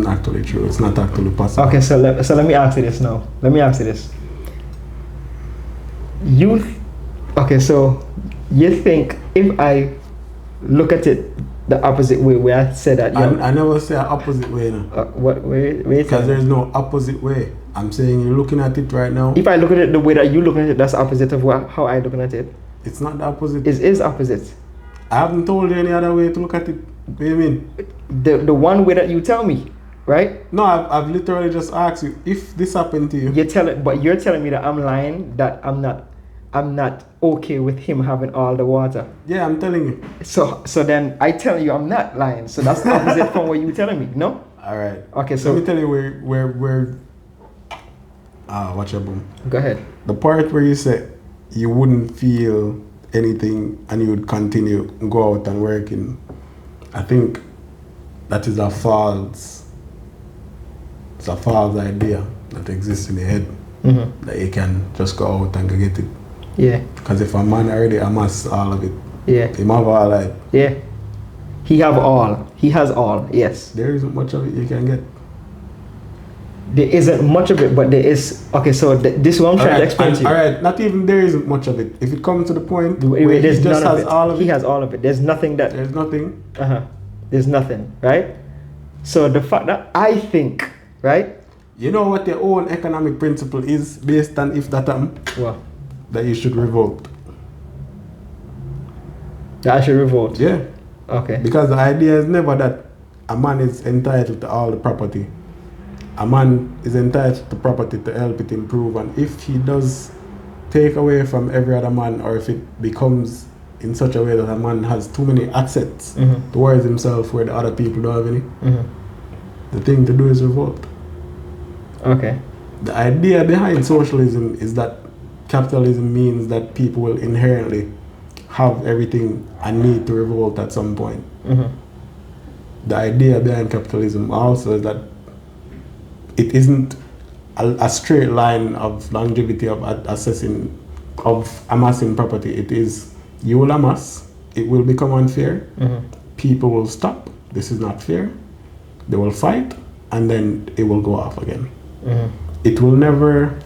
actually true. It's not actually possible. Okay, so let me ask you this now. Let me ask you this. Okay, so you think if I look at it the opposite way, where I said that, I never say opposite way now. what way? Because there's no opposite way. I'm saying you're looking at it right now. If I look at it the way that you looking at it, that's opposite of how I looking at it. It's not the opposite. It is opposite. I haven't told you any other way to look at it. What do you mean? The one way that you tell me, right? No, I've literally just asked you if this happened to you. You're telling me that I'm lying, that I'm not okay with him having all the water. Yeah, I'm telling you. So then I tell you I'm not lying. So that's opposite from what you telling me, no? All right. Okay, so let me tell you where. Watch your boom. go ahead. The part where you said you wouldn't feel anything and you would continue go out and working, I think that is a false idea that exists in your head, Mm-hmm. that you can just go out and go get it. Yeah. Because if a man already amass all of it, Yeah. him have all that, Yeah. He has all. Yes. there isn't much of it you can get. There isn't much of it, but there is. Okay, so this is what I'm trying to explain to you. Alright, not even there isn't much of it. If it comes to the point Where where he there's just none has all of he it, has all of it. There's nothing that. there's nothing. There's nothing, right? So the fact that I think, right? You know what your own economic principle is based on if that Well, that you should revolt. that I should revolt. Yeah. Okay. Because the idea is never that a man is entitled to all the property. A man is entitled to property to help it improve, and if he does take away from every other man, or if it becomes in such a way that a man has too many assets Mm-hmm. towards himself where the other people don't have any, Mm-hmm. the thing to do is revolt. Okay. The idea behind socialism is that capitalism means that people will inherently have everything and need to revolt at some point. Mm-hmm. The idea behind capitalism also is that it isn't a straight line of longevity of amassing property. It is, you will amass, it will become unfair, Mm-hmm. people will stop, this is not fair, they will fight, and then it will go off again. Mm-hmm. It will never,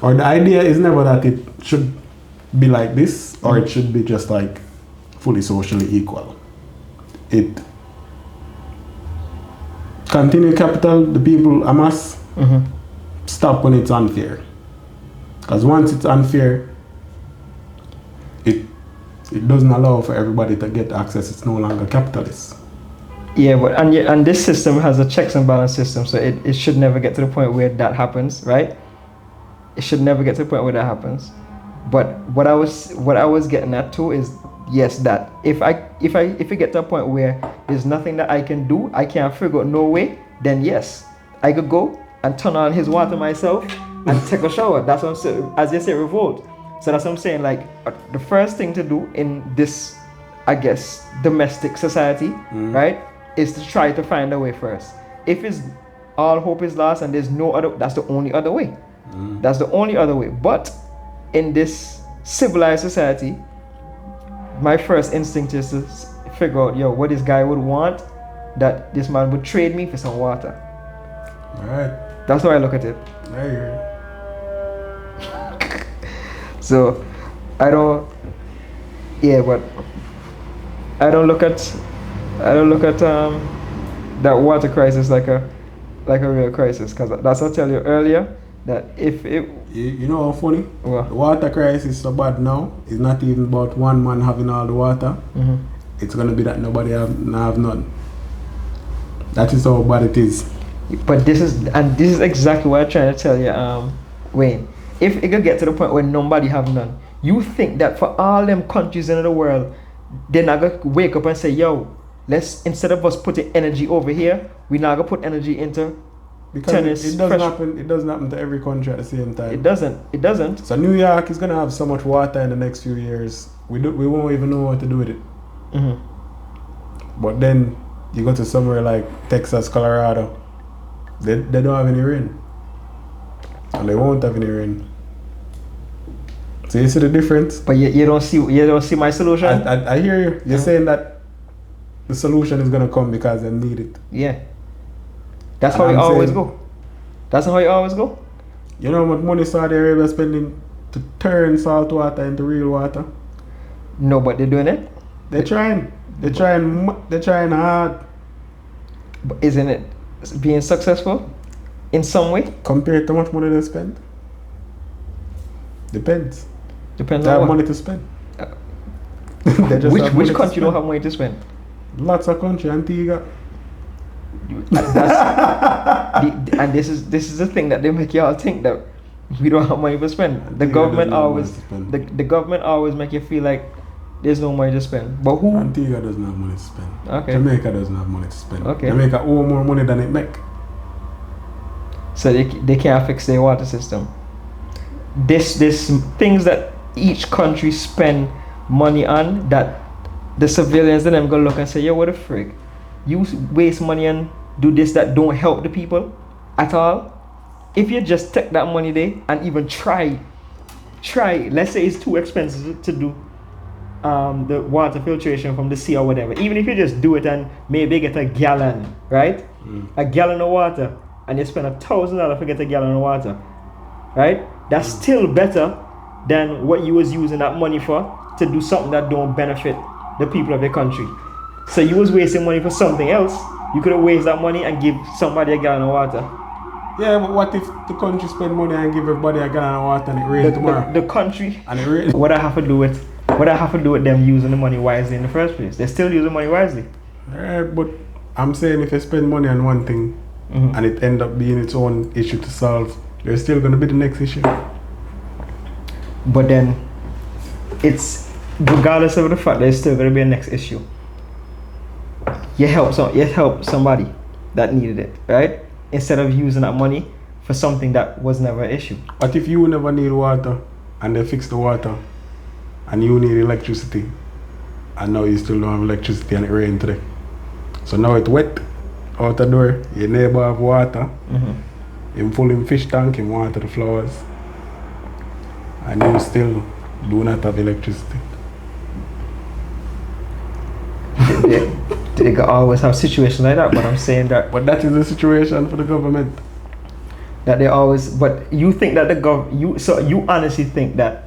or the idea is never that it should be like this, or it should be just like fully socially equal. It continue capital, the people amass, Mm-hmm. stop when it's unfair. Because once it's unfair, it doesn't allow for everybody to get access. It's no longer capitalist. Yeah, but and this system has a checks and balance system, so it should never get to the point where that happens, right? It should never get to the point where that happens. But what I was getting at too is, yes, that if it get to a point where there's nothing that I can do, I can't figure out no way, then yes, I could go and turn on his water myself and take a shower. That's what I'm saying. As they say, revolt. So that's what I'm saying. Like the first thing to do in this, I guess, domestic society, right, is to try to find a way first. If it's all hope is lost and there's no other. That's the only other way. That's the only other way. But in this civilized society, my first instinct is to figure out, yo, what this guy would want, that this man would trade me for some water. All right. That's how I look at it. I hear So I don't. Yeah, but I don't look at that water crisis like a real crisis, because that's what I tell you earlier, that if it you know how funny? What? The water crisis is so bad now. It's not even about one man having all the water. It's gonna be that nobody have none. That is how bad it is. But this is exactly what I'm trying to tell you, Wayne. If it could get to the point where nobody have none, you think that for all them countries in the world, they're not gonna wake up and say, yo, let's, instead of us putting energy over here, we're not gonna put energy into Because tennis. it doesn't happen. It doesn't happen to every country at the same time. It doesn't. So New York is gonna have so much water in the next few years. We won't even know what to do with it. But then you go to somewhere like Texas, Colorado. They don't have any rain, and they won't have any rain. So you see the difference. But you don't see my solution. I hear you. You're saying that the solution is gonna come because they need it. Yeah. That's And how I'm you always saying- go. That's how you always go. You know how much money Saudi Arabia is spending to turn salt water into real water? No, but they're doing it. They're trying. They're trying hard. But isn't it being successful in some way? Compared to how much money they spend? Depends. Depends They have on what. money to spend. They just have money Which to country don't spend. have money to spend? Lots of country, Antigua. And this is the thing that they make y'all think that we don't have money to spend. The Antigua government doesn't have always money to spend. the government always make you feel like there's no money to spend. But who? Antigua doesn't have money to spend. Okay. Jamaica doesn't have money to spend. Okay. Jamaica owe more money than it make. So they can't fix their water system. This things that each country spend money on, that the civilians and them go look and say, yo, what the frig? You waste money and do this that don't help the people at all. If you just take that money there and even try, let's say it's too expensive to do the water filtration from the sea or whatever. Even if you just do it and maybe get a gallon, right? A gallon of water, and you spend $1,000 to get a gallon of water, right? That's still better than what you was using that money for to do something that don't benefit the people of your country. So you was wasting money for something else. You could have wasted that money and give somebody a gallon of water. Yeah, but what if the country spend money and give everybody a gallon of water and it rains tomorrow? The country. And it rains. What I have to do with them using the money wisely in the first place? They're still using money wisely. Alright, but I'm saying if you spend money on one thing and it end up being its own issue to solve, there's still going to be the next issue. But then, it's regardless of the fact there's still going to be a next issue. You help somebody that needed it, right? Instead of using that money for something that was never an issue. But if you never need water and they fix the water and you need electricity and now you still don't have electricity and it rained today, so now it's wet out the door, your neighbor have water, him full in fish tank, him water the flowers, and you still do not have electricity. They could always have situations like that, but I'm saying that But that is the situation for the government. they always. But you think that you honestly think that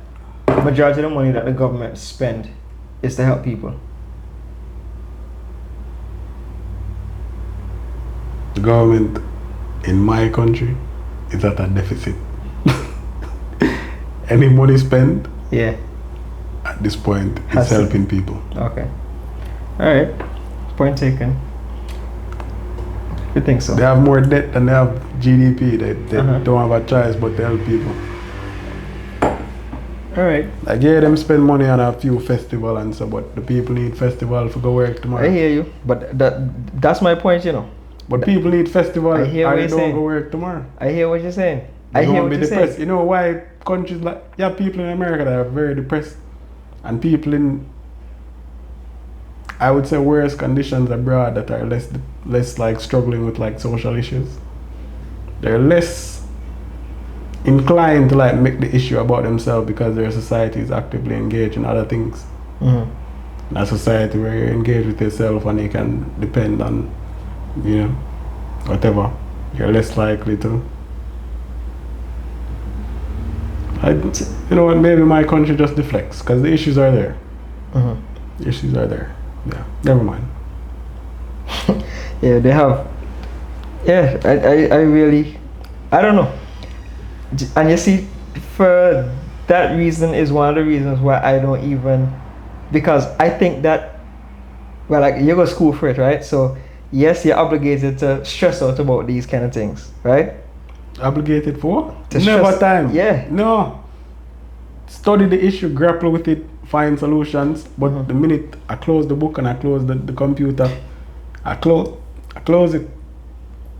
majority of the money that the government spend is to help people? The government in my country is at a deficit. Any money spent Yeah. at this point Has is to- helping people. Okay. All right. Point taken. You think so? They have more debt than they have GDP. They Uh-huh. don't have a choice but to help people. All right. Like, yeah, them spend money on a few festival and so, but the people need festival for go work I tomorrow. hear you, but that's my point. You know. But people need festival I and hear what they you're don't saying. go work tomorrow. I hear what you're saying. They I hear don't what be you're depressed. saying. You know why countries like, yeah, people in America that are very depressed, and people in, I would say, worse conditions abroad that are less like struggling with like social issues. they're less inclined to like make the issue about themselves because their society is actively engaged in other things. Mm-hmm. In a society where you're engaged with yourself and you can depend on, you know, whatever, you're less likely to. You know what, maybe my country just deflects because the issues are there. Mm-hmm. The issues are there. Yeah, never mind. Yeah, they have. Yeah, I really, I don't know. And you see, for that reason is one of the reasons why I don't even, because I think that, well, like you go to school for it, right? So yes, you're obligated to stress out about these kind of things, right? Obligated for? To Never stress- time. yeah. No. Study the issue, grapple with it, find solutions. But Mhm. the minute I close the book and I close the computer, I close it.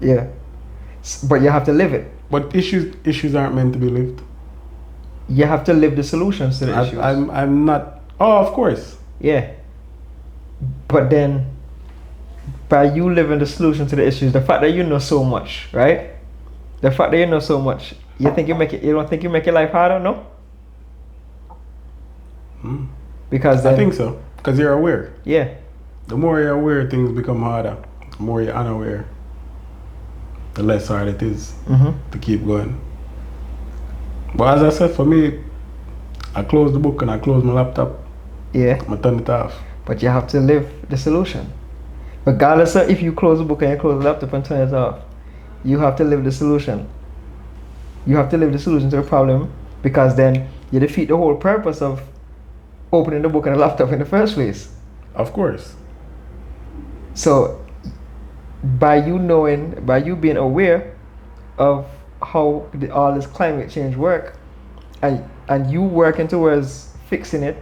Yeah. But you have to live it. But issues aren't meant to be lived. You have to live the solutions to the issues. I'm not. Oh, of course. Yeah. But then, by you living the solution to the issues, the fact that you know so much, right? The fact that you know so much, you think you make it. You don't think you make your life harder, no? Hmm. Because then, I think so. Because you're aware. yeah, The more you're aware, things become harder. The more you're unaware, the less hard it is mm-hmm. to keep going. But as I said, for me, I close the book and I close my laptop. yeah. I turn it off. But you have to live the solution. Regardless of if you close the book and you close the laptop and turn it off, you have to live the solution. You have to live the solution to the problem, because then you defeat the whole purpose of opening the book and the laptop in the first place. Of course. So, by you being aware of how all this climate change work, and you working towards fixing it,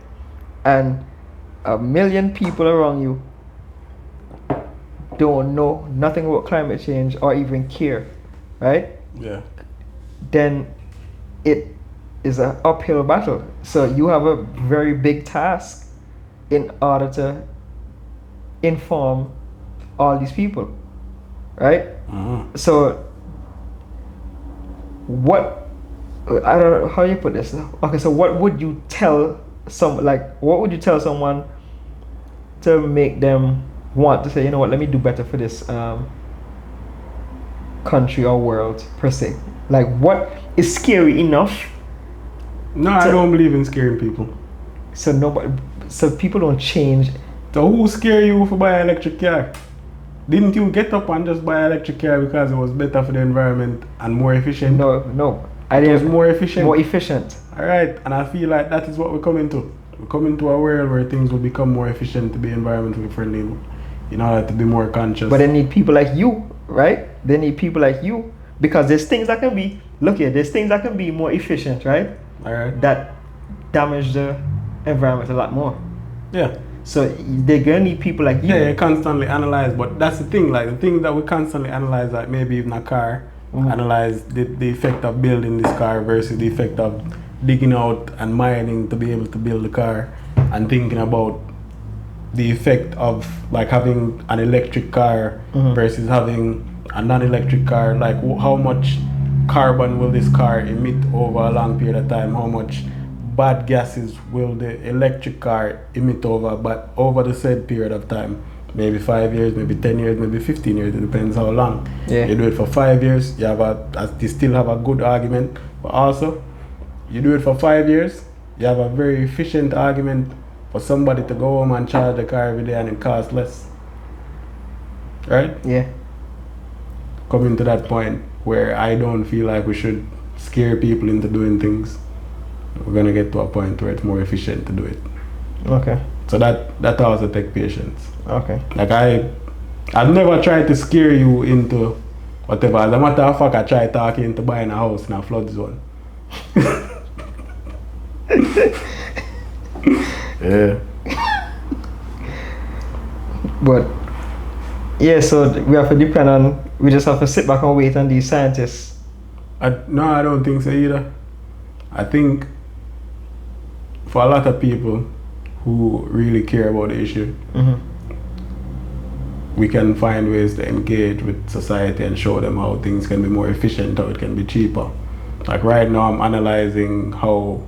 and a million people around you don't know nothing about climate change or even care, right? Yeah. Then it is an uphill battle. So you have a very big task in order to inform all these people, right? Mm-hmm. So what, I don't know how you put this. Okay, so what would you tell someone to make them want to say, you know what, let me do better for this country or world per se? Like, what is scary enough No, I don't believe in scaring people. so people don't change? So who scare you for buy an electric car? Didn't you get up and just buy an electric car because it was better for the environment and more efficient? No, I It was didn't. more efficient. More efficient. Alright, and I feel like that is what we're coming to. We're coming to a world where things will become more efficient to be environmentally friendly in order to be more conscious. But they need people like you, right? They need people like you, because there's things that can be, look here, there's things that can be more efficient, right? Alright. That damage the environment a lot more. Yeah. So they're gonna need people like you. Yeah, you constantly analyze, but that's the thing, like the thing that we constantly analyze, like maybe even a car, analyze the effect of building this car versus the effect of digging out and mining to be able to build the car, and thinking about the effect of like having an electric car versus having a non-electric car, like how much carbon will this car emit over a long period of time, how much bad gases will the electric car emit over the said period of time, maybe 5 years, maybe 10 years, maybe 15 years, it depends how long. Yeah. You do it for 5 years, you still have a good argument, but also you do it for 5 years, you have a very efficient argument for somebody to go home and charge the car every day and it costs less. Right? Yeah. Coming to that point where I don't feel like we should scare people into doing things. We're gonna get to a point where it's more efficient to do it. Okay. So that also take patience. Okay. Like I've never tried to scare you into whatever. As a matter of fact, I tried talking into buying a house in a flood zone. Yeah. But yeah, so we have to depend on. We just have to sit back and wait on these scientists. No, I don't think so either. I think for a lot of people who really care about the issue, Mm-hmm. we can find ways to engage with society and show them how things can be more efficient, how it can be cheaper. Like right now, I'm analyzing how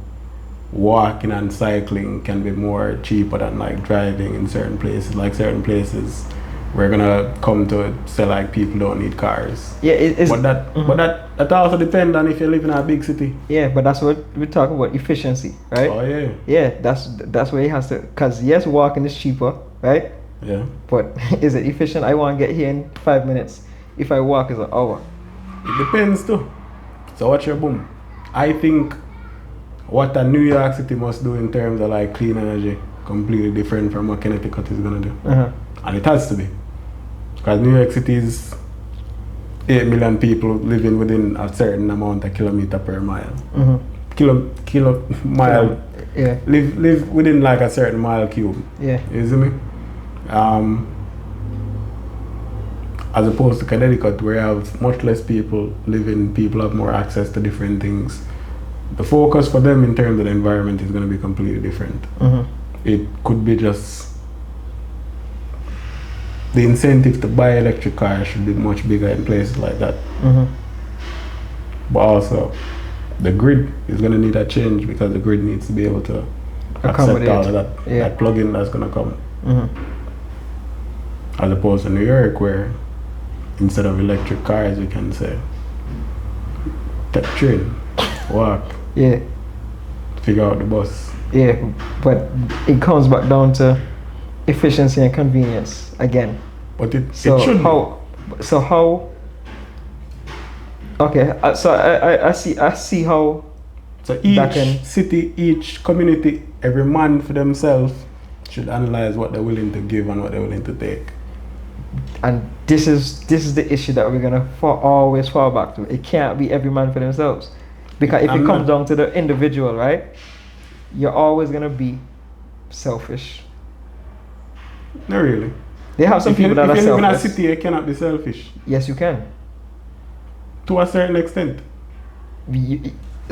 walking and cycling can be more cheaper than like driving in certain places. Like certain places, we're gonna come to say like people don't need cars. Yeah, it's But that also depends on if you live in a big city. yeah, but that's what we're talking about, efficiency, right? Oh yeah, Yeah, that's where he has to. Cause yes, walking is cheaper, right? yeah. But is it efficient? I want to get here in 5 minutes. If I walk, it's an hour. It depends too. So what's your boom? I think what a New York City must do in terms of like clean energy completely different from what Connecticut is gonna do. Uh-huh. And it has to be. Because New York City is 8 million people living within a certain amount of kilometer per mile. Mm-hmm. Kilo mile. Yeah, Live within like a certain mile cube. yeah. You see me? As opposed to Connecticut, where you have much less people living, people have more access to different things. The focus for them in terms of the environment is going to be completely different. Mm-hmm. It could be just the incentive to buy electric cars should be much bigger in places like that. Mm-hmm. But also, the grid is going to need a change because the grid needs to be able to accept Accommodate. all of that, Yeah. that plug-in that's going to come. Mm-hmm. As opposed to New York, where instead of electric cars, you can say, take the train, walk, Yeah, figure out the bus. yeah. But it comes back down to efficiency and convenience again. But it So should how? So how? Okay, so I see how. So Back each in- city, each community, every man for themselves should analyze what they're willing to give and what they're willing to take. And this is the issue that we're gonna always fall back to. It can't be every man for themselves, because if it I'm comes not- down to the individual, right, you're always gonna be selfish. Not really. They have some If you, people that if are you live in a selfless. city, you cannot be selfish Yes, you can. to a certain extent.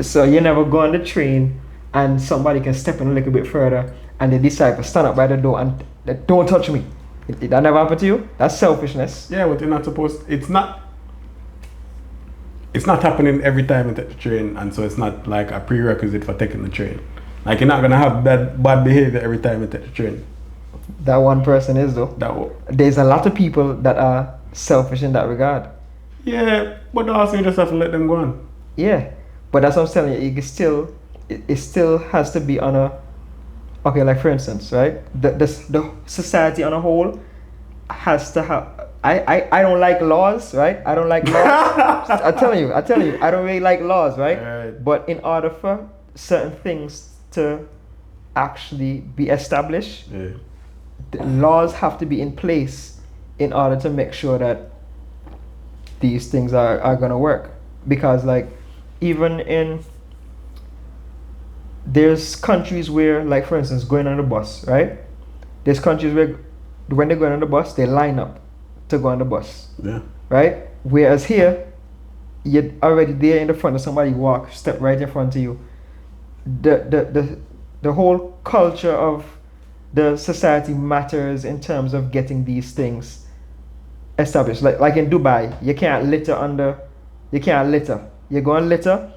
So you never go on the train and somebody can step in a little bit further and they decide to stand up by the door and don't touch me. That never happened to you? That's selfishness. Yeah, but you're not supposed. It's not happening every time you take the train, and so it's not like a prerequisite for taking the train. Like you're not gonna have bad behavior every time you take the train. That one person is though. There's a lot of people that are selfish in that regard. Yeah, but also you just have to let them go on. Yeah, but that's what I'm telling you. You can still, it still has to be on a. Okay, like for instance, right? The society on a whole has to have. I don't like laws, right? I don't like laws. I'm telling you, I don't really like laws, right? Right. But in order for certain things to actually be established, Yeah. the laws have to be in place in order to make sure that these things are gonna work. Because like even in there's countries where, like for instance, going on the bus, right? There's countries where when they're going on the bus, they line up to go on the bus, Yeah. right? Whereas here, you're already there in the front of somebody walk, step right in front of you. The whole culture of the society matters in terms of getting these things established. Like in Dubai, you can't litter. You go and litter,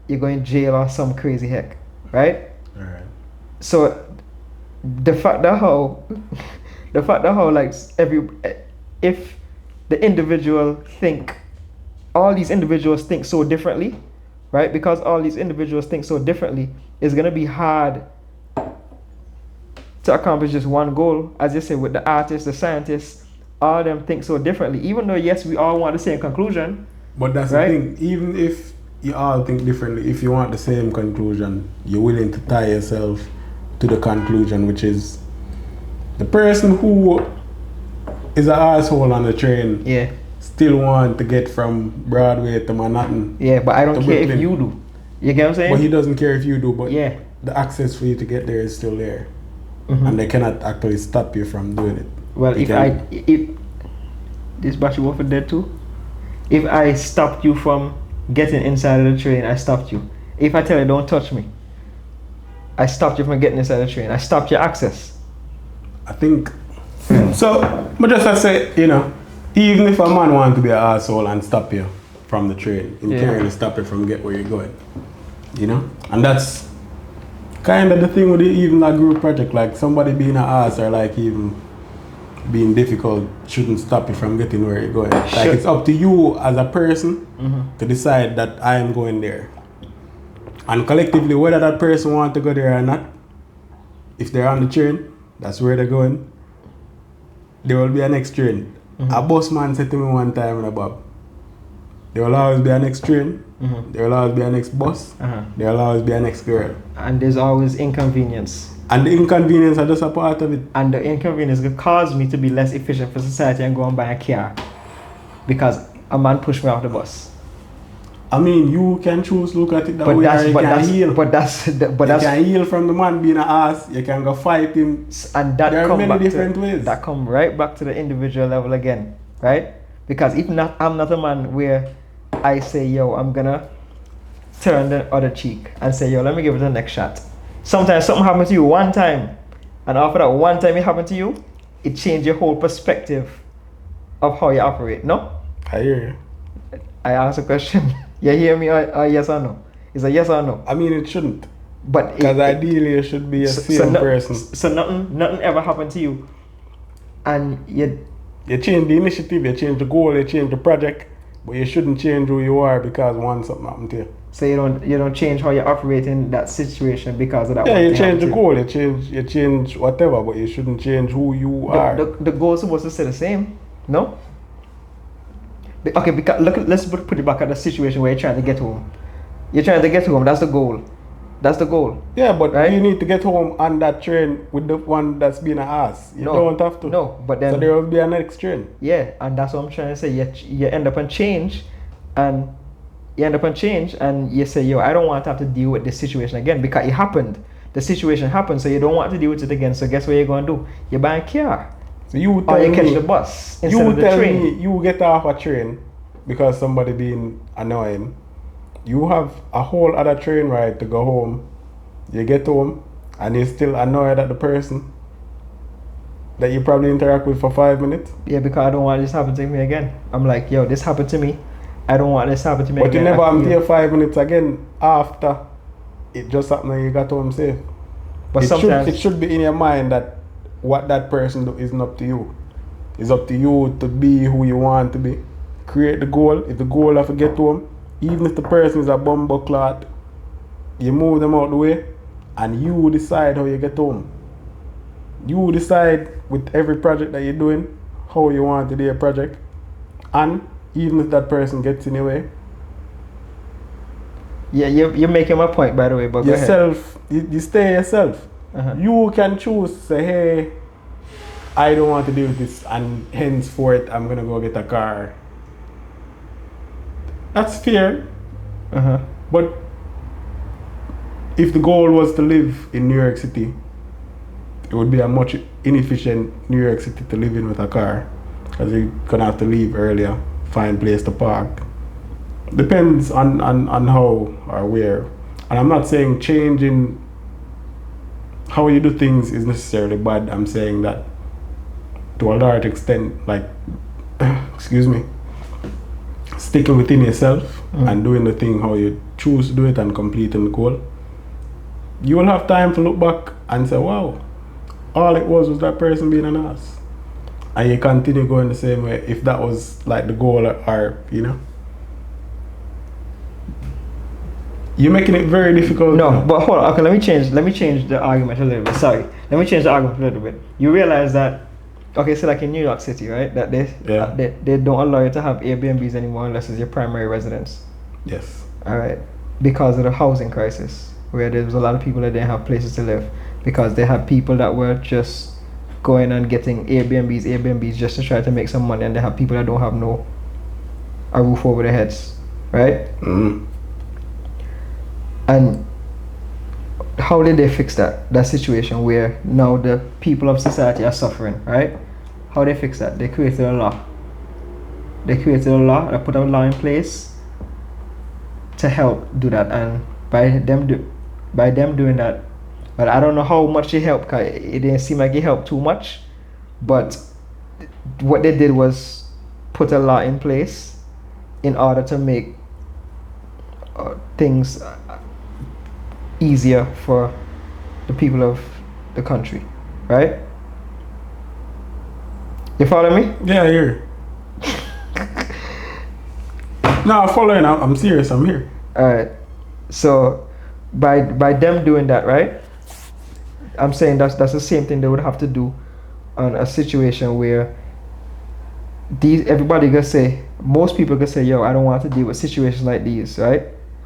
you go in jail or some crazy heck, right? All right. So the fact that how like if the individual think, all these individuals think so differently, right? Because all these individuals think so differently, it's gonna be hard to accomplish just one goal. As you say, with the artists, the scientists, all of them think so differently. Even though yes, we all want the same conclusion. But that's Right? the thing. Even if you all think differently, if you want the same conclusion, you're willing to tie yourself to the conclusion, which is the person who is an asshole on the train Yeah, still want to get from Broadway to Manhattan. yeah, but I don't To care if Brooklyn. you do. You get what I'm saying? But he doesn't care if you do, but Yeah. the access for you to get there is still there. Mhm. And they cannot actually stop you from doing it. Well, They if this battery Wolf dead too, if I stopped you from getting inside of the train, I stopped you. If I tell you don't touch me, I stopped you from getting inside the train. I stopped your access. I think So, but just I say, you know, even if a man want to be an asshole and stop you from the train, he can't really stop you from get where you're going. You know? And that's kind of the thing with even a group project. Like somebody being an ass or like even being difficult shouldn't stop you from getting where you're going. Like it's up to you as a person to decide that I am going there. And collectively, whether that person wants to go there or not, if they're on the train, that's where they're going. There will be a next train. A bus man said to me one time in a Bob, there will always be a next train, there will always be a next bus, there will always be a next girl. And there's always inconvenience. And the inconvenience are just a part of it. And the inconvenience will cause me to be less efficient for society and go and buy a car because a man pushed me off the bus. I mean, you can choose to look at it that way, or you can heal. But that's you can heal from the man being an ass. You can go fight him. And that there are many different ways. That come right back to the individual level again, right? Because if not, I'm not a man where I say, yo, I'm gonna turn the other cheek and say, yo, let me give it the next shot. Sometimes something happened to you one time, and after that one time it happened to you, it changed your whole perspective of how you operate. No? I hear you. I asked a question. You hear me or yes or no? It's a yes or no. I mean, it shouldn't. But because ideally it should be a same person. So nothing ever happened to you, and you change the initiative, you change the goal, you change the project, but you shouldn't change who you are because something happened to you. So you don't change how you operate in that situation because of that. Yeah, you change the goal, you change whatever, but you shouldn't change who you are. The goal is supposed to stay the same, no? Okay, because let's put it back at the situation where you're trying to get home. You're trying to get home. That's the goal. That's the goal. Yeah, but right? You need to get home on that train with the one that's being an ass. You don't have to. No, but then so there will be a next train. Yeah, and that's what I'm trying to say. You end up on change, and you say, yo, I don't want to have to deal with this situation again because it happened. The situation happened, so you don't want to deal with it again. So guess what you're gonna do? You buy a car. So you catch the bus instead of the train. Me you get off a train because somebody being annoying. You have a whole other train ride to go home. You get home and you're still annoyed at the person that you probably interact with for 5 minutes. Yeah, because I don't want this to happen to me again. I'm like, yo, this happened to me. I don't want this to happen to me but again. But you never happened here 5 minutes again after it just happened and you got home safe. But sometimes it should be in your mind that what that person do isn't up to you. It's up to you to be who you want to be. Create the goal. If the goal is to get home, even if the person is a bumbleclot, you move them out the way and you decide how you get home. You decide with every project that you're doing how you want to do your project. And even if that person gets in your way. Yeah, you're making my point, by the way, but yourself, you stay yourself. You can choose, say, hey, I don't want to deal with this, and henceforth I'm gonna go get a car. That's fair. But if the goal was to live in New York City, it would be a much inefficient New York City to live in with a car, because you're gonna have to leave earlier, find place to park. Depends on how or where. And I'm not saying changing how you do things is necessarily bad. I'm saying that to a large extent, like, excuse me, sticking within yourself and doing the thing how you choose to do it and completing the goal, you will have time to look back and say, wow, all it was that person being an ass. And you continue going the same way if that was like the goal, or, you know. You're making it very difficult. No, but hold on. Okay, let me change the argument a little bit. Sorry. Let me change the argument a little bit. You realize that, okay, so like in New York City, right? That they don't allow you to have Airbnbs anymore unless it's your primary residence. Yes. All right. Because of the housing crisis, where there was a lot of people that didn't have places to live, because they had people that were just going and getting Airbnbs just to try to make some money, and they have people that don't have a roof over their heads, right? And how did they fix that situation where now the people of society are suffering, right? How they fix that? They created a law. They put a law in place to help do that, and by them doing that, but I don't know how much it helped, because it didn't seem like it helped too much. But what they did was put a law in place in order to make things easier for the people of the country, right? You follow me? Yeah, I hear. No, I'm following. I'm serious. I'm here. All right. So by them doing that, right? I'm saying that's the same thing they would have to do on a situation where everybody gonna say, most people gonna say, yo, I don't want to deal with situations like these, right?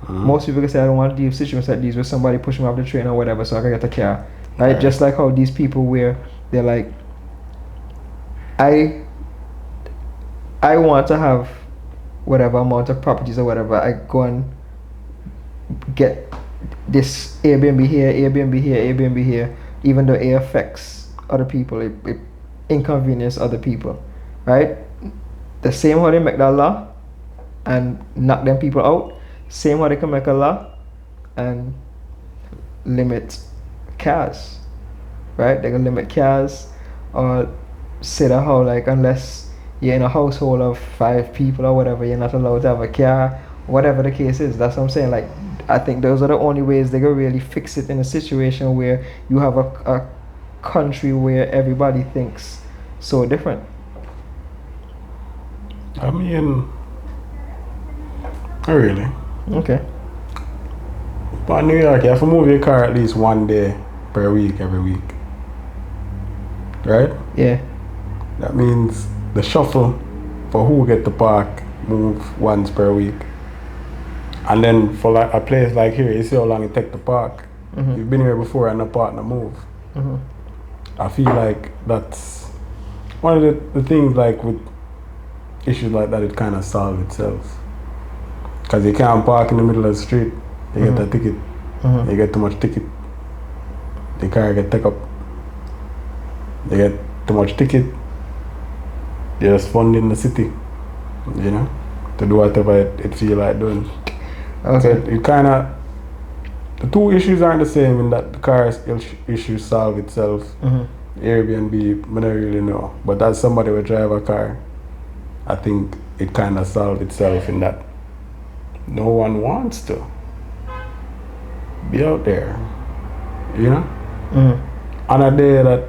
Most people gonna say, I don't want to deal with situations like these where somebody push me off the train or whatever, so I can get a car, right? Just like how these people where they're like, I want to have whatever amount of properties or whatever. I go and get this Airbnb here, Airbnb here, Airbnb here, even though it affects other people, it inconvenience other people, right? The same how they make that law and knock them people out, same how they can make a law and limit cars, right? They can limit cars or say that how like unless you're in a household of 5 people or whatever, you're not allowed to have a car, whatever the case is. That's what I'm saying. Like, I think those are the only ways they can really fix it in a situation where you have a country where everybody thinks so different. I mean, not really. Okay. But in New York, you have to move your car at least one day per week, every week. Right? Yeah. That means the shuffle for who get to park move once per week. And then for like a place like here, you see how long it take to park. Mm-hmm. You've been here before and the park no move. Mm-hmm. I feel like that's one of the things like with issues like that, it kind of solves itself. Because you can't park in the middle of the street, you get a ticket, you get too much ticket, the car get take up, you get too much ticket, you're just funding the city, you know, to do whatever it feel like doing. Okay. So you kind of, the two issues aren't the same in that the car issue solve itself. Airbnb, I don't really know. But as somebody will drive a car, I think it kind of solve itself in that no one wants to be out there, you know? On a day that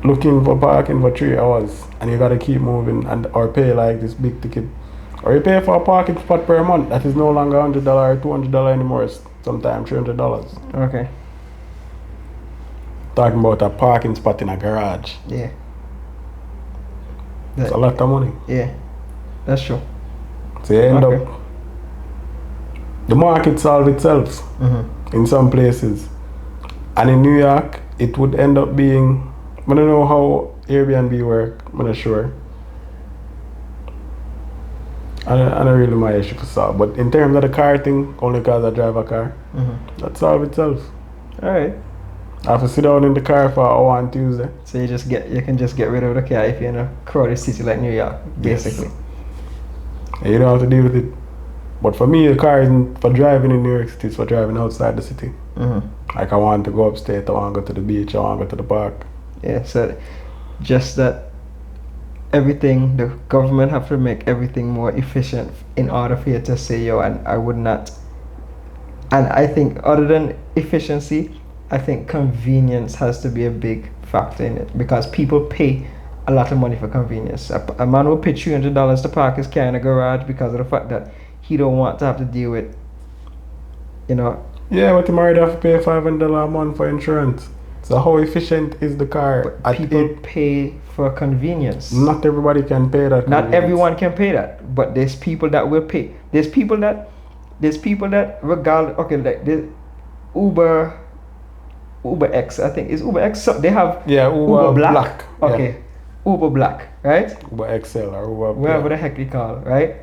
looking for parking for 3 hours and you gotta keep moving and or pay like this big ticket, or you pay for a parking spot per month that is no longer $100 or $200 anymore, it's sometimes $300. Okay. Talking about a parking spot in a garage. Yeah. It's a lot of money. Yeah. That's true. So you end up, the market solve itself in some places. And in New York, it would end up being, I don't know how Airbnb work, I'm not sure. I don't really my issue to solve. But in terms of the car thing, only because I drive a car, that solve itself. Alright. I have to sit down in the car for an hour on Tuesday. So you can just get rid of the car if you're in a crowded city like New York, basically. Yes. And you don't have to deal with it. But for me, the car isn't for driving in New York City, it's for driving outside the city. Like I want to go upstate, I want to go to the beach, I want to go to the park. Yeah, so just that everything, the government have to make everything more efficient in order for you to say, yo, and I would not. And I think other than efficiency, I think convenience has to be a big factor in it because people pay a lot of money for convenience. A man will pay $300 to park his car in a garage because of the fact that he don't want to have to deal with, you know. Yeah, but you might have to pay $500 a month for insurance. So how efficient is the car? But people pay for convenience. Not everybody can pay that. Not everyone can pay that, but there's people that will pay. There's people that regardless. Okay, like the Uber X, I think is Uber X. So they have Uber Black. Okay, yeah. Uber Black, right? Uber XL or Uber. Whatever the heck they call, right?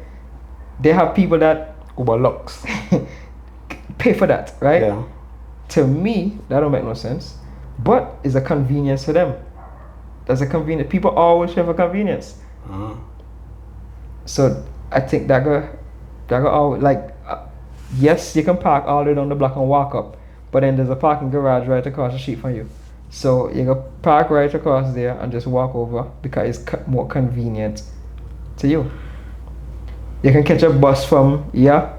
They have people that Uber Lux pay for that, right? Yeah. To me, that don't make no sense. But it's a convenience for them. That's a convenience. People always pay for convenience. So I think that go always like. Yes, you can park all the way down the block and walk up, but then there's a parking garage right across the street from you. So you can park right across there and just walk over because it's more convenient to you. You can catch a bus from here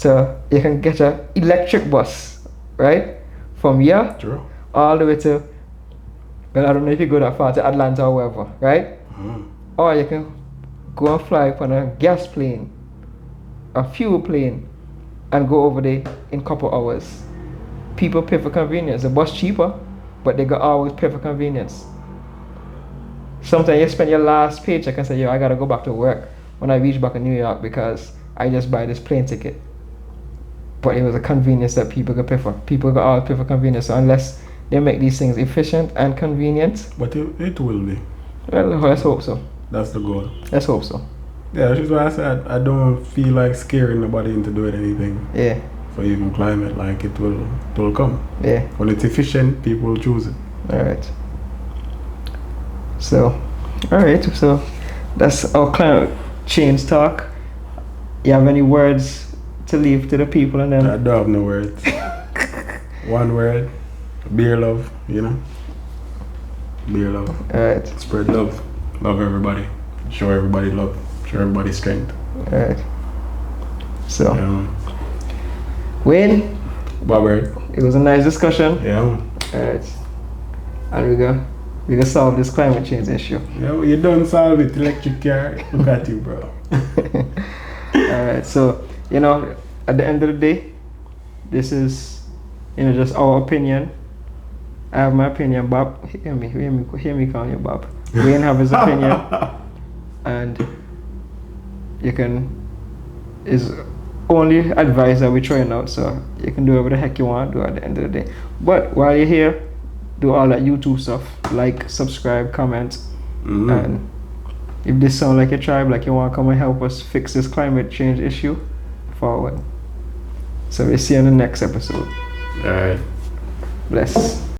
you can get an electric bus, right? From here True. all the way to, well, I don't know if you go that far to Atlanta or wherever, right? Or you can go and fly on a gas plane, a fuel plane, and go over there in a couple hours. People pay for convenience. The bus cheaper, but they got always pay for convenience. Sometimes you spend your last paycheck and say, yo, I gotta go back to work when I reach back in New York because I just buy this plane ticket. But it was a convenience that people could pay for. People could always pay for convenience. So unless they make these things efficient and convenient. But it will be. Well, let's hope so. That's the goal. Let's hope so. Yeah, which is why I said I don't feel like scaring nobody into doing anything. Yeah. For even climate, like it will come. Yeah. When it's efficient, people will choose it. Alright. So that's our climate change talk. You have any words to leave to the people and then I don't have no words. One word. Beer love, you know? Beer love. Alright. Spread love. Love everybody. Show everybody love. Show everybody strength. Alright. So Yeah. Wayne, What word? it was a nice discussion. Yeah. Alright. And we go solve this climate change issue. Yeah, well, you don't solve it. Electric car. Look at you, bro. Alright, so at the end of the day, this is just our opinion. I have my opinion. Bob, hear me calling you Bob. Wayne have his opinion, and is only advice that we're throwing out. So you can do whatever the heck you want to do at the end of the day. But while you're here, do all that YouTube stuff, like, subscribe, comment, and if this sound like a tribe, like you want to come and help us fix this climate change issue, forward. So we'll see you in the next episode. Alright. Bless.